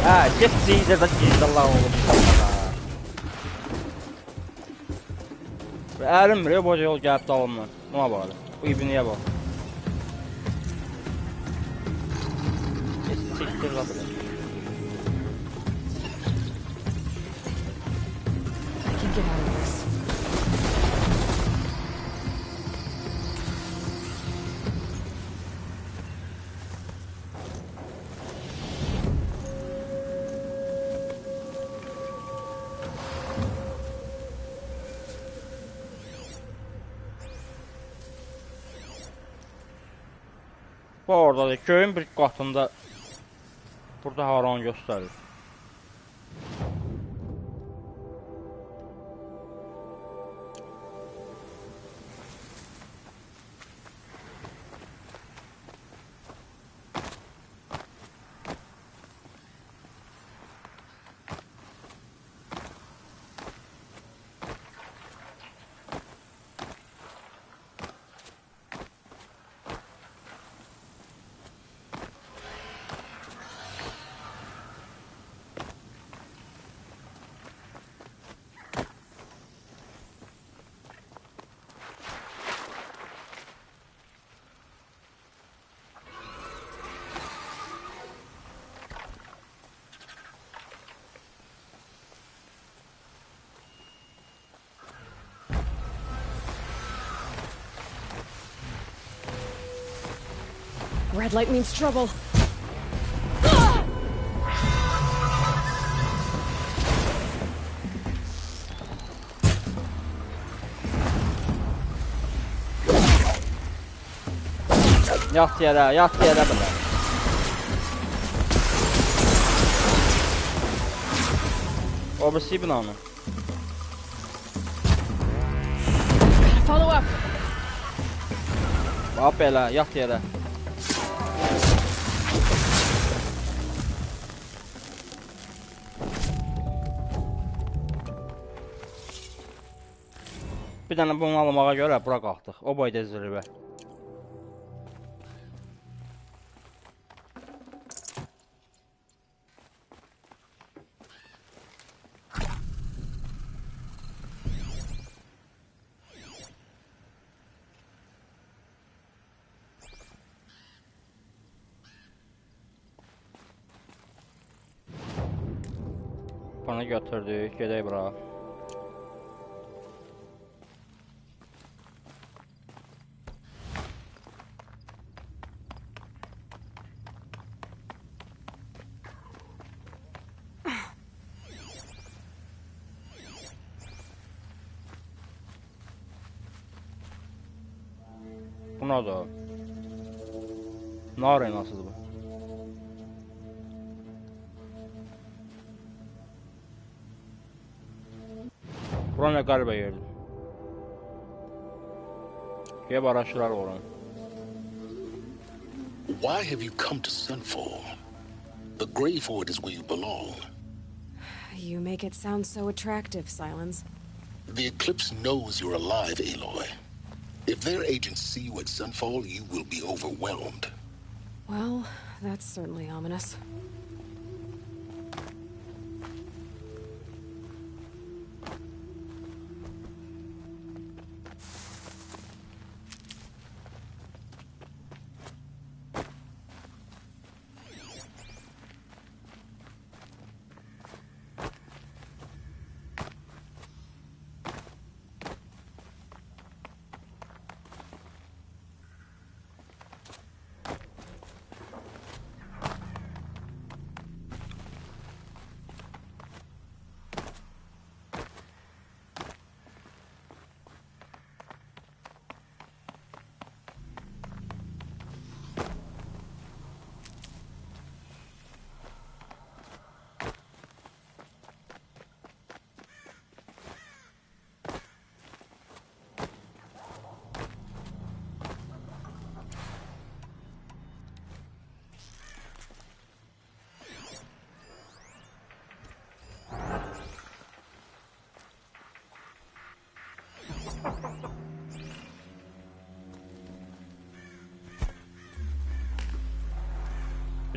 Ha, get Caesar da Allah oğlum. Və əlim buraya boca yol gəlib dalımdan. Buna bax. Bu ibniyə bax. Siktir la belə. I can get out of this. Bu oradadır. Köyün bir qatında burada haranı göstərir. Red light means trouble. Yat yere belə. O birisi binanı. Follow up. Bax belə, yat yerə. Bir dənə bunu almağa görə bura qalxdıq. O boyda zirvə. Bunu götürdük, gedək bura. Bu nə da? Nə arenasıdır bu? Bura nə qəribə yerdir. Gəlib araşdıraq oranı. Why have you come to Sunfall? The Grave Horde is where you belong. You make it sound so attractive, Silence. The Eclipse knows you're alive, Aloy. If their agents see you at Sunfall, you will be overwhelmed. Well, that's certainly ominous.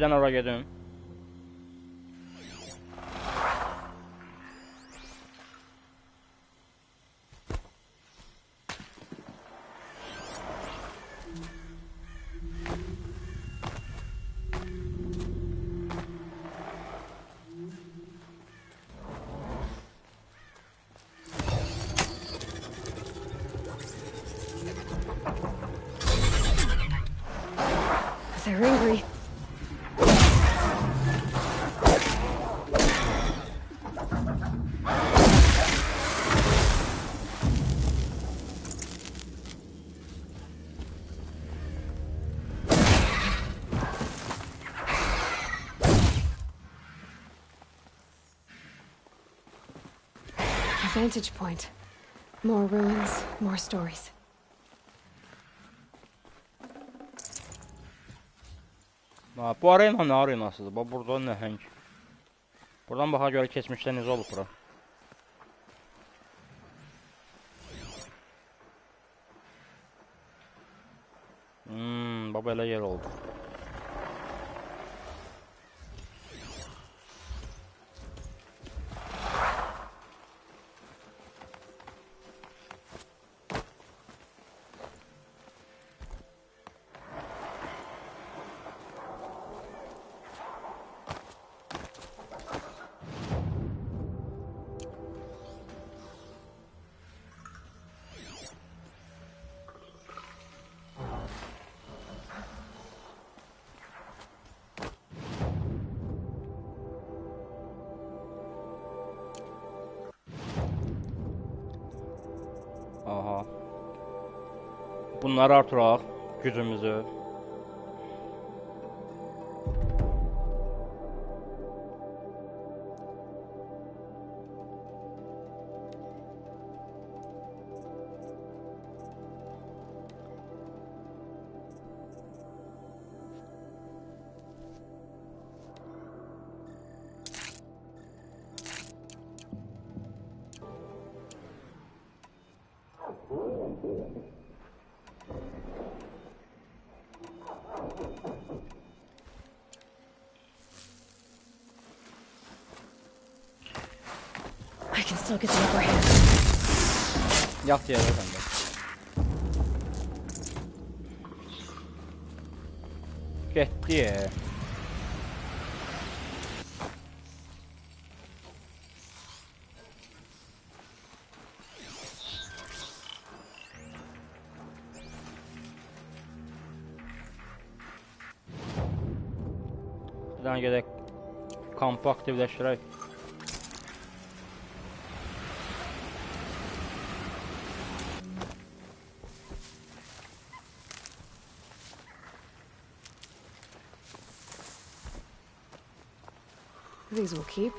Bir dənə ora gedim. They're angry. Vantage point. More ruins, more stories. Bu arena nə arenasıdır? Bax, burada nəhəng. Buradan baxa görə keçmişdə necə olub bura? Bax, belə yer oldu. Bunları artıraq gücümüzü. I can still get the upper hand. Yat yerə sən də. Getdi. Bir dənə gedək kampı aktivləşdirək. These will keep.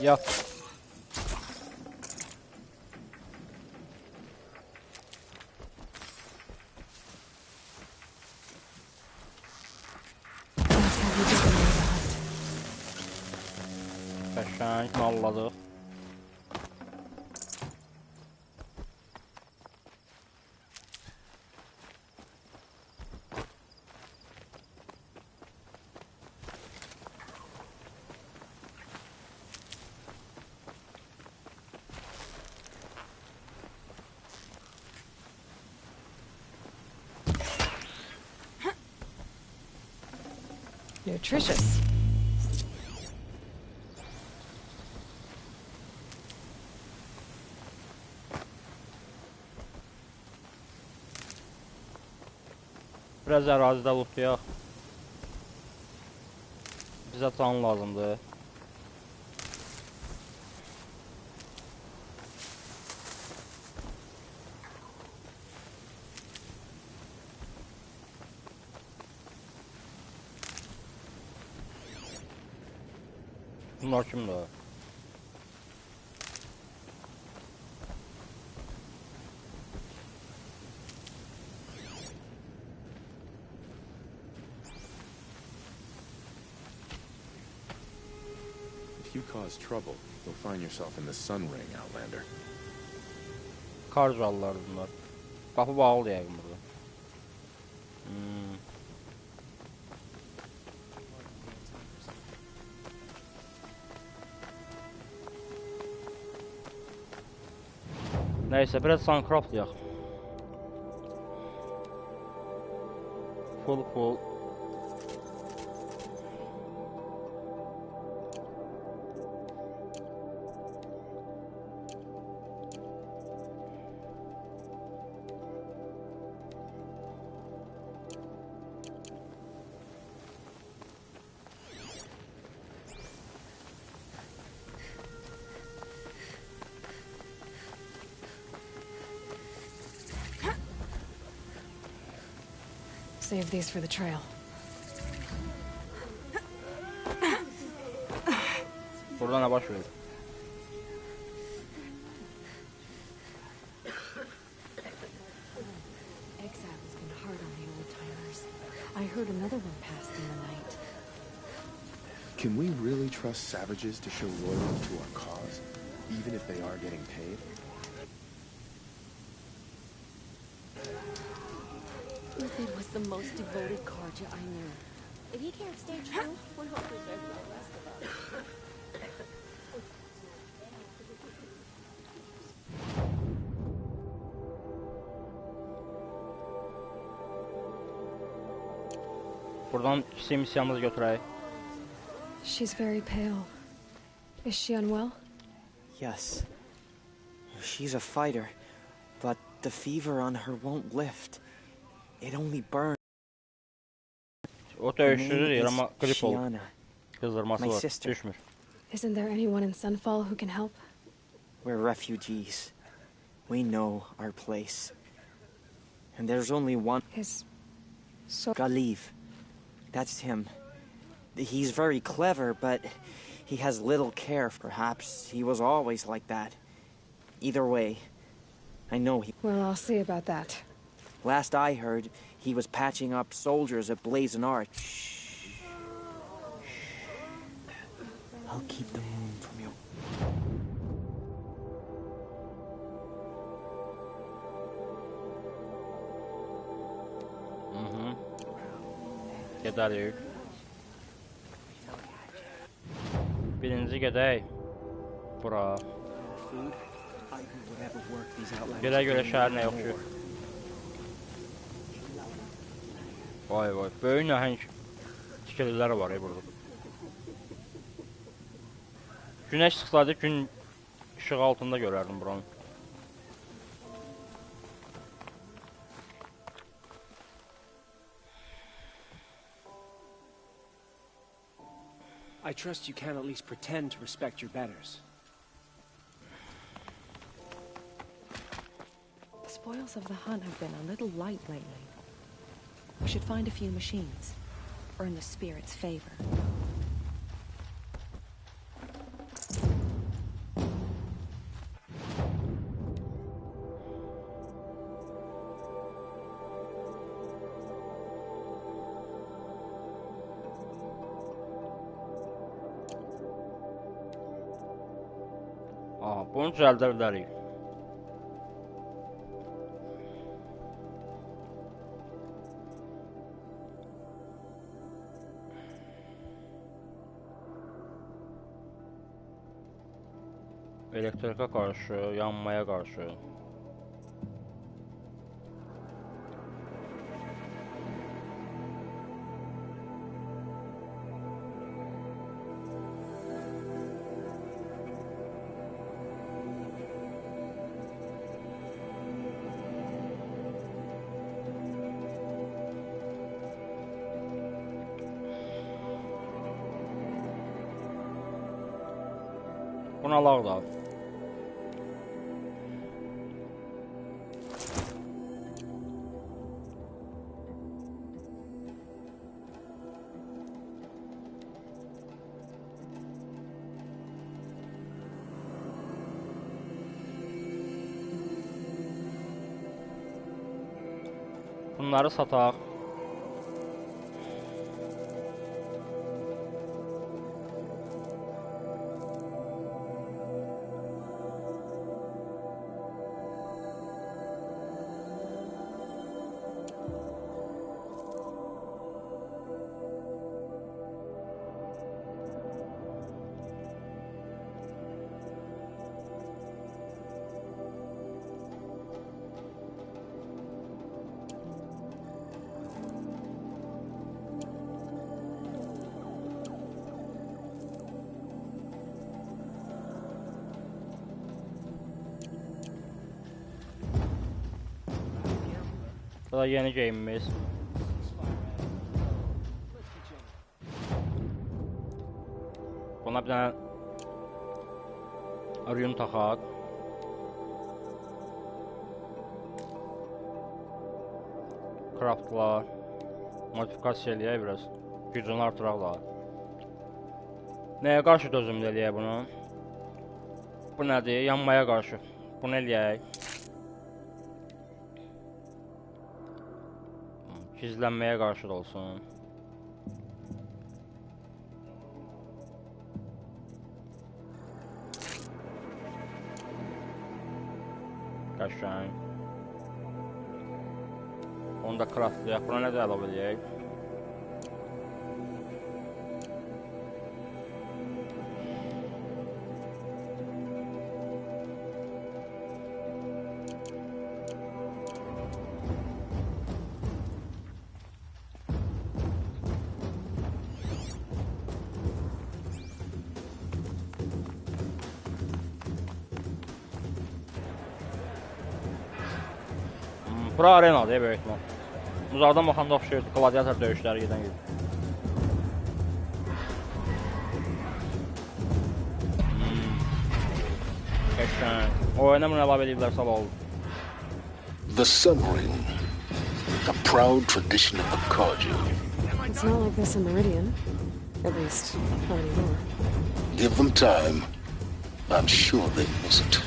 Yat. Qəşəng malladıq. Nutritious. Biraz ərazidə lootlayaq. Bizə can lazımdır. Bunlar kimdir? If you cause trouble, you'll find yourself in the Sun Ring, Outlander. Karjallar bunlar. Qapı bağlı yəqin burada. Neyse, biraz Suncraft yak. Full. Save these for the trail. Burada ne baş verir? Exile has been hard on the old timers. I heard another one passed in the night. Can we really trust savages to show loyalty to our cause, even if they are getting paid? Ethan was the most devoted Karja I knew. If he can't stay true, we're not preserving the rest of us. Buradan kiçik missiyamızı götürək. She's very pale. Is she unwell? Yes. She's a fighter, but the fever on her won't lift. It only burns. O döyüşçüdür deyir, amma grip olur. Shiana. Qızdırması My var, sister. düşmür. Isn't there anyone in Sunfall who can help? We're refugees. We know our place. And there's only one. Galiv. That's him. He's very clever, but he has little care. Perhaps he was always like that. Either way, I know he... Well, I'll see about that. Last I heard, he was patching up soldiers at Blazing Arch. I'll keep the moon from you. Gedərik. Birinci gedək. Bura. Görə şəhər nə yoxdur? Vay vay, böyük nəhəng tikililəri var burada. Günəş çıxsaydı gün işığı altında görərdim buranı. I trust you can at least pretend to respect your betters. The spoils of the hunt have been a little light lately. We should find a few machines. Earn the spirit's favor. Bunu düzəldə bilərik. Elektrika qarşı, yanmaya qarşı. Bunu alaq da. Bunları sataq. Bu da yeni game'imiz. Buna bir dənə rune taxaq. Craftla modifikasiya eləyək biraz. Gücünü artıraq da. Nəyə qarşı dözümlü eləyək bunu? Bu nədir? Yanmaya qarşı. Bunu eləyək. Gizlənməyə qarşı da olsun. Qəşəng. Onu da craftlayaq. Buna nə də əlavə edək? Bura arenadır böyük ihtimal. Uzaqdan baxanda oxşayırdı, gladiator döyüşləri gedən gibi. Qəşəng. Oyuna bunu əlavə ediblər sabah oldu. The Sun Ring, a proud tradition of the Carja. It's not like this in Meridian. At least, not anymore. Give them time. I'm sure they miss it.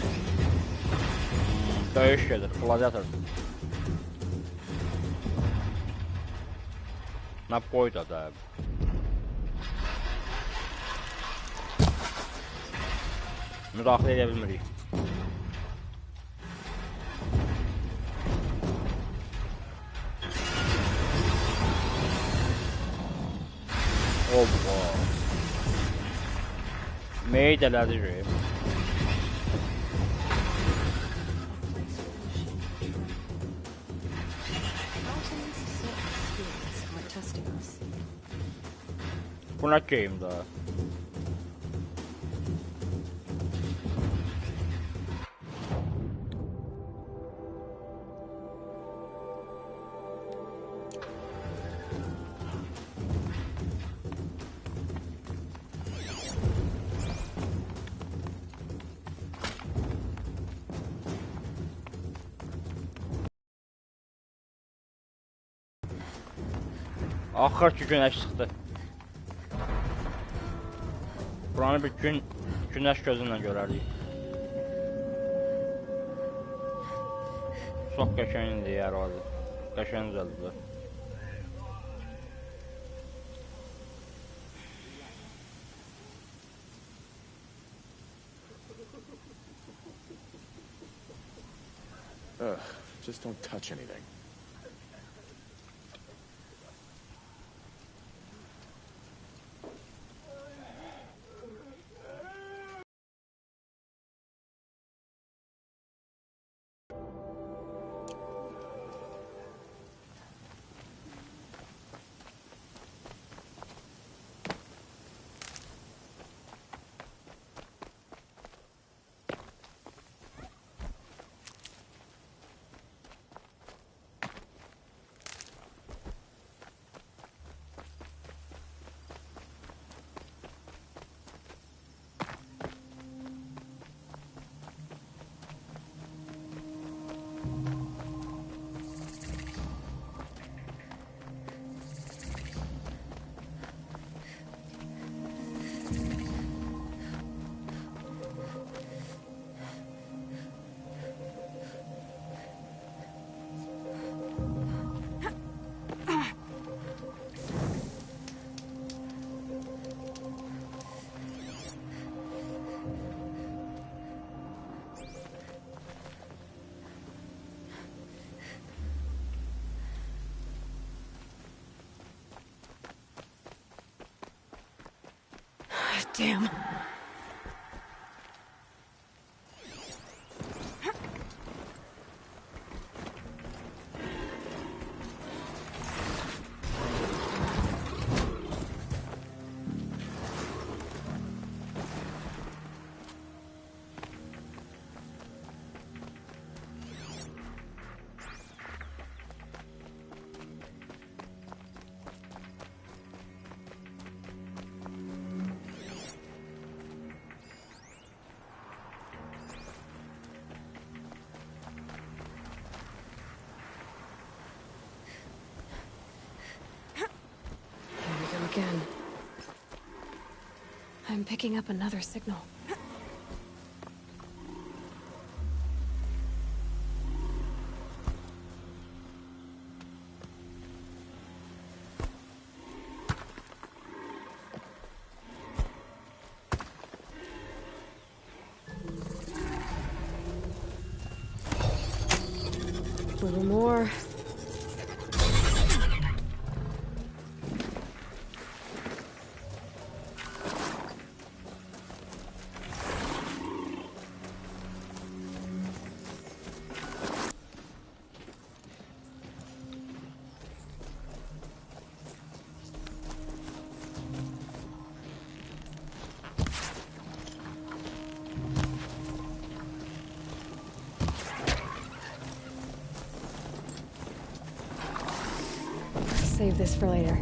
Döyüş gedir, gladiator. Nə boyda da. Müdaxilə edə bilmirik. Oba. Meyd elədik. Bu nə game da? Axır ki günəş çıxdı. Buranı bir günəş gözündən görərdik. Çox qəşəngdir yer vardı. Qəşəng düzəldilər. Just don't touch anything. Damn. Again. I'm picking up another signal. A little more. save this for later.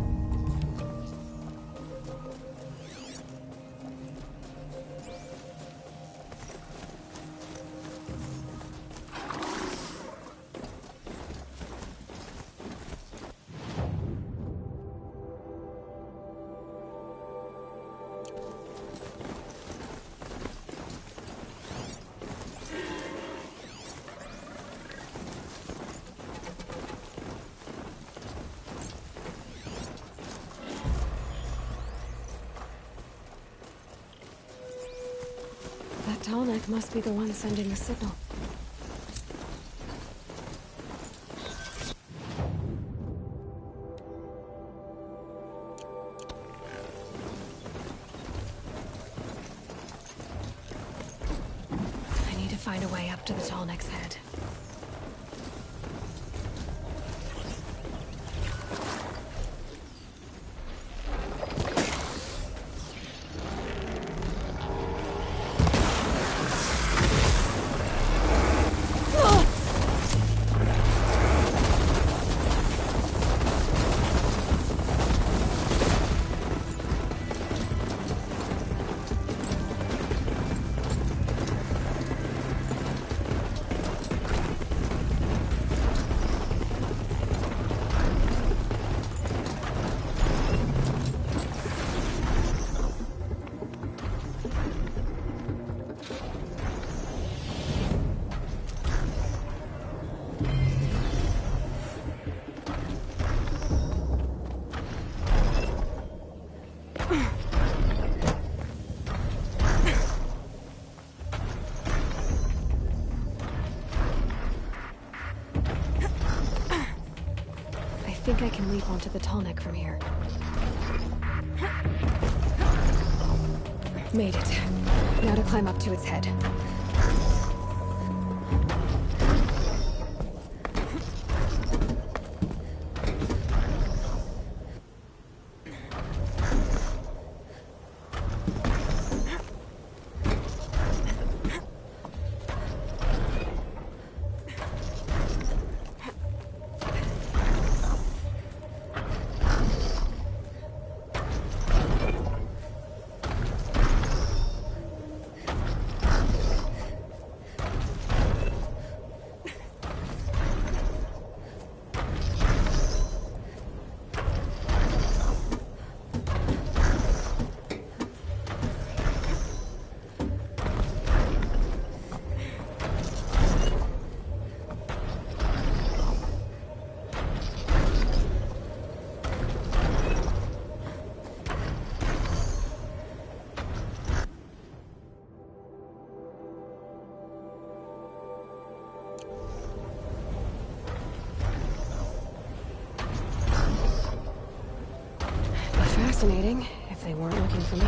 That Tallneck must be the one sending the signal. I need to find a way up to the Tallneck's head. I think I can leap onto the Tallneck from here. Made it. Now to climb up to its head. Fascinating, if they weren't looking for me.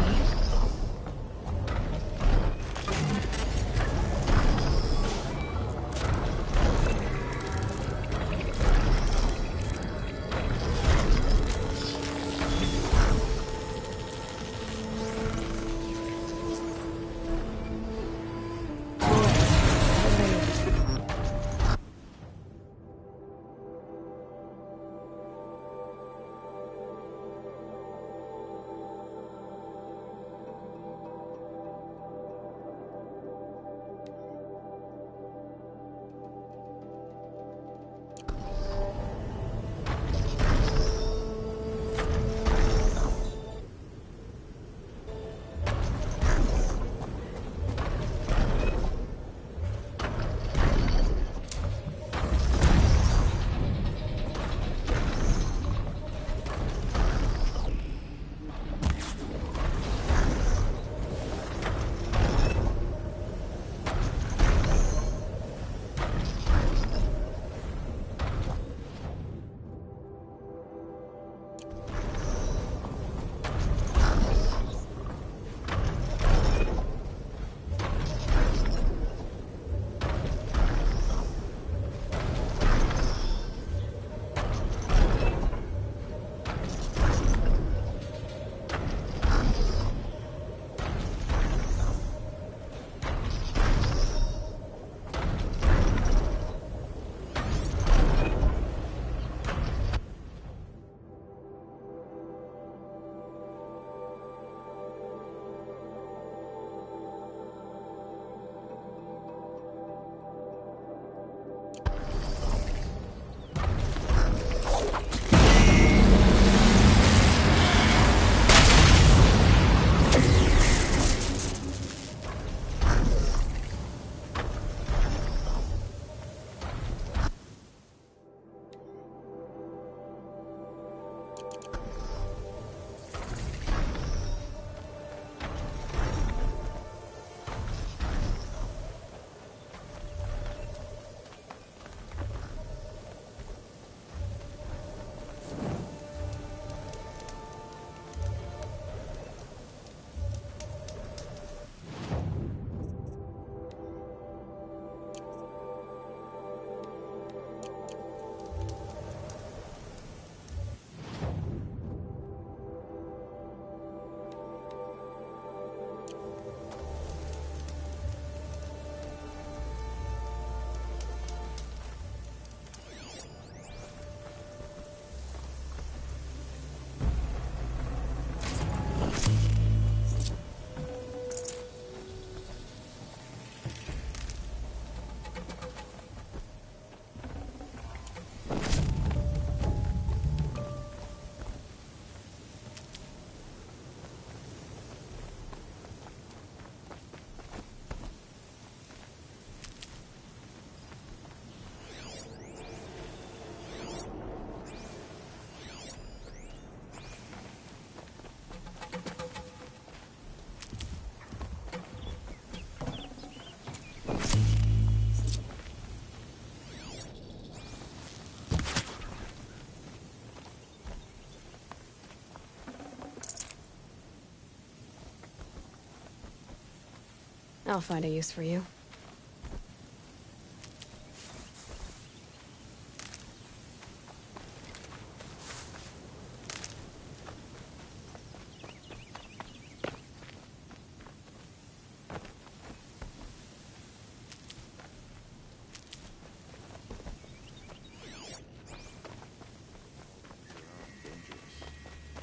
I'll find a use for you.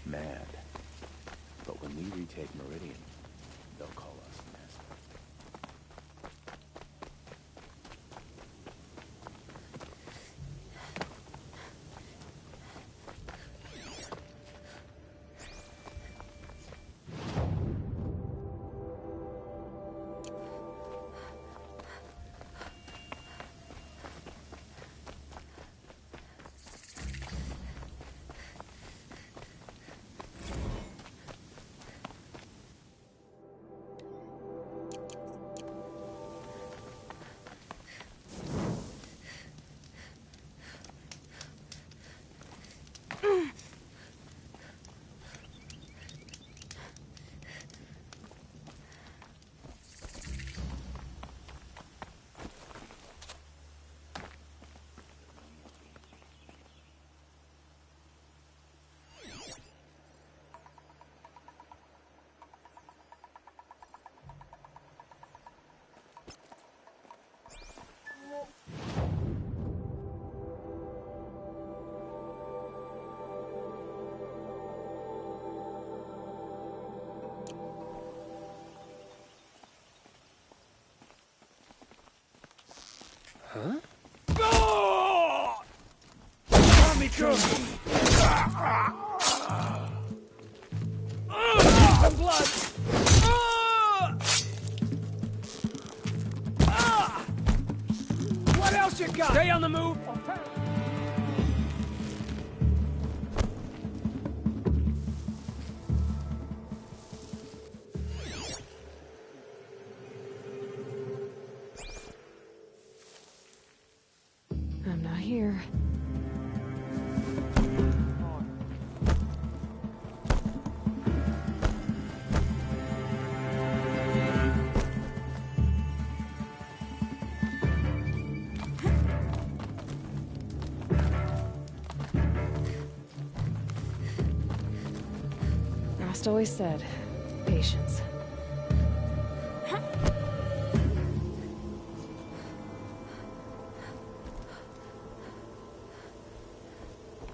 Mad. But when we retake Meridian, they'll call us nasty. Huh? Oh! Let me go! Some blood! What else you got? Stay on the move! I'm not here. Rost always said, patience.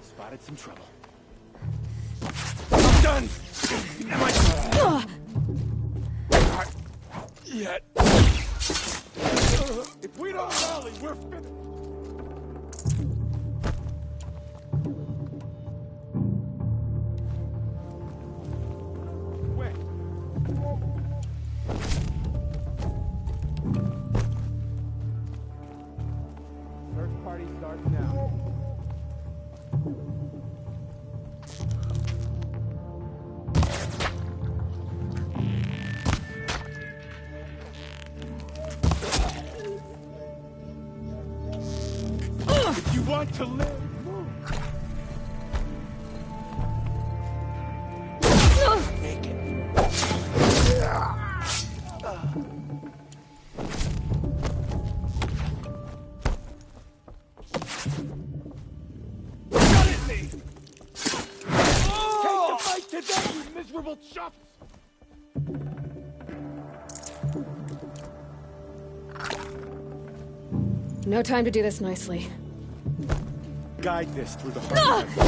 Spotted some trouble. I'm done! Am I... Not yet. If we don't rally, we're finished. Wait. Search party starts now. If you want to live, move. Make it. Shut at me! Take the fight to them, you miserable chuffs! No time to do this nicely. Guide this through the heart of the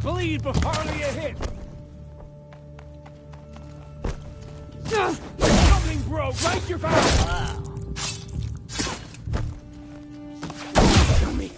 Bleed before hardly a hit! Something, bro! Right your back! Kill me.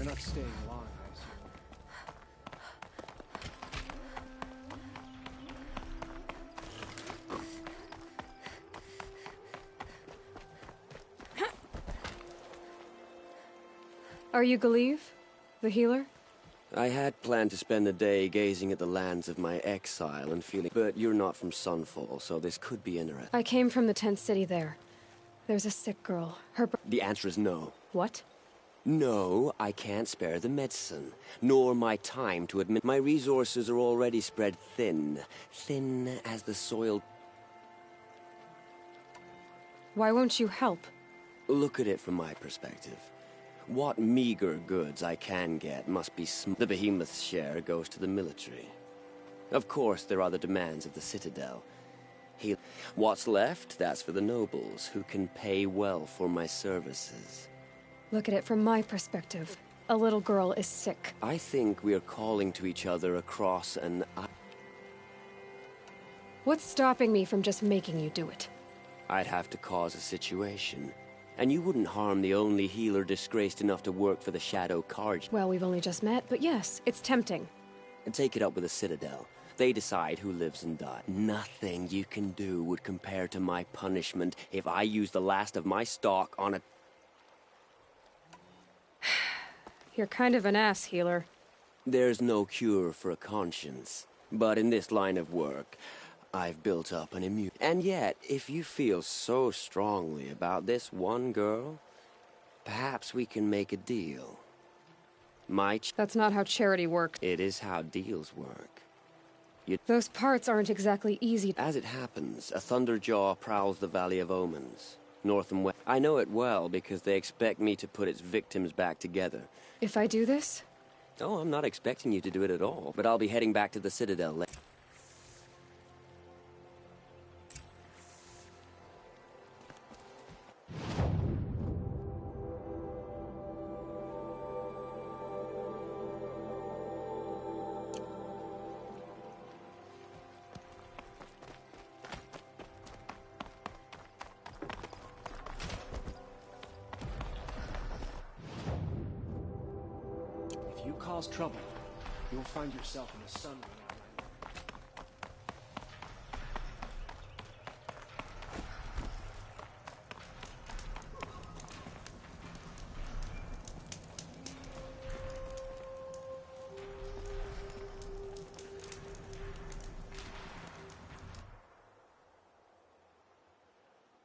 You're not staying long, I assume. Are you Galeev, the healer? I had planned to spend the day gazing at the lands of my exile and feeling... But you're not from Sunfall, so this could be interesting. I came from the tent city there. There's a sick girl. The answer is no. What? No, I can't spare the medicine, nor my time to admit my resources are already spread thin. Thin as the soil. Why won't you help? Look at it from my perspective. What meager goods I can get must be the behemoth's share goes to the military. Of course, there are the demands of the Citadel. What's left, that's for the nobles, who can pay well for my services. Look at it from my perspective. A little girl is sick. I think we are calling to each other across an... What's stopping me from just making you do it? I'd have to cause a situation. And you wouldn't harm the only healer disgraced enough to work for the Shadow Carja. Well, we've only just met, but yes, it's tempting. And take it up with the Citadel. They decide who lives and dies. Nothing you can do would compare to my punishment if I use the last of my stock on a... You're kind of an ass, healer. There's no cure for a conscience. But in this line of work, I've built up an immune... And yet, if you feel so strongly about this one girl, perhaps we can make a deal. That's not how charity works. It is how deals work. Those parts aren't exactly easy. As it happens, a Thunderjaw prowls the Valley of Omens, north and west. I know it well because they expect me to put its victims back together. If I do this? Oh, I'm not expecting you to do it at all, but I'll be heading back to the Citadel later. If you cause trouble, you'll find yourself in the sun.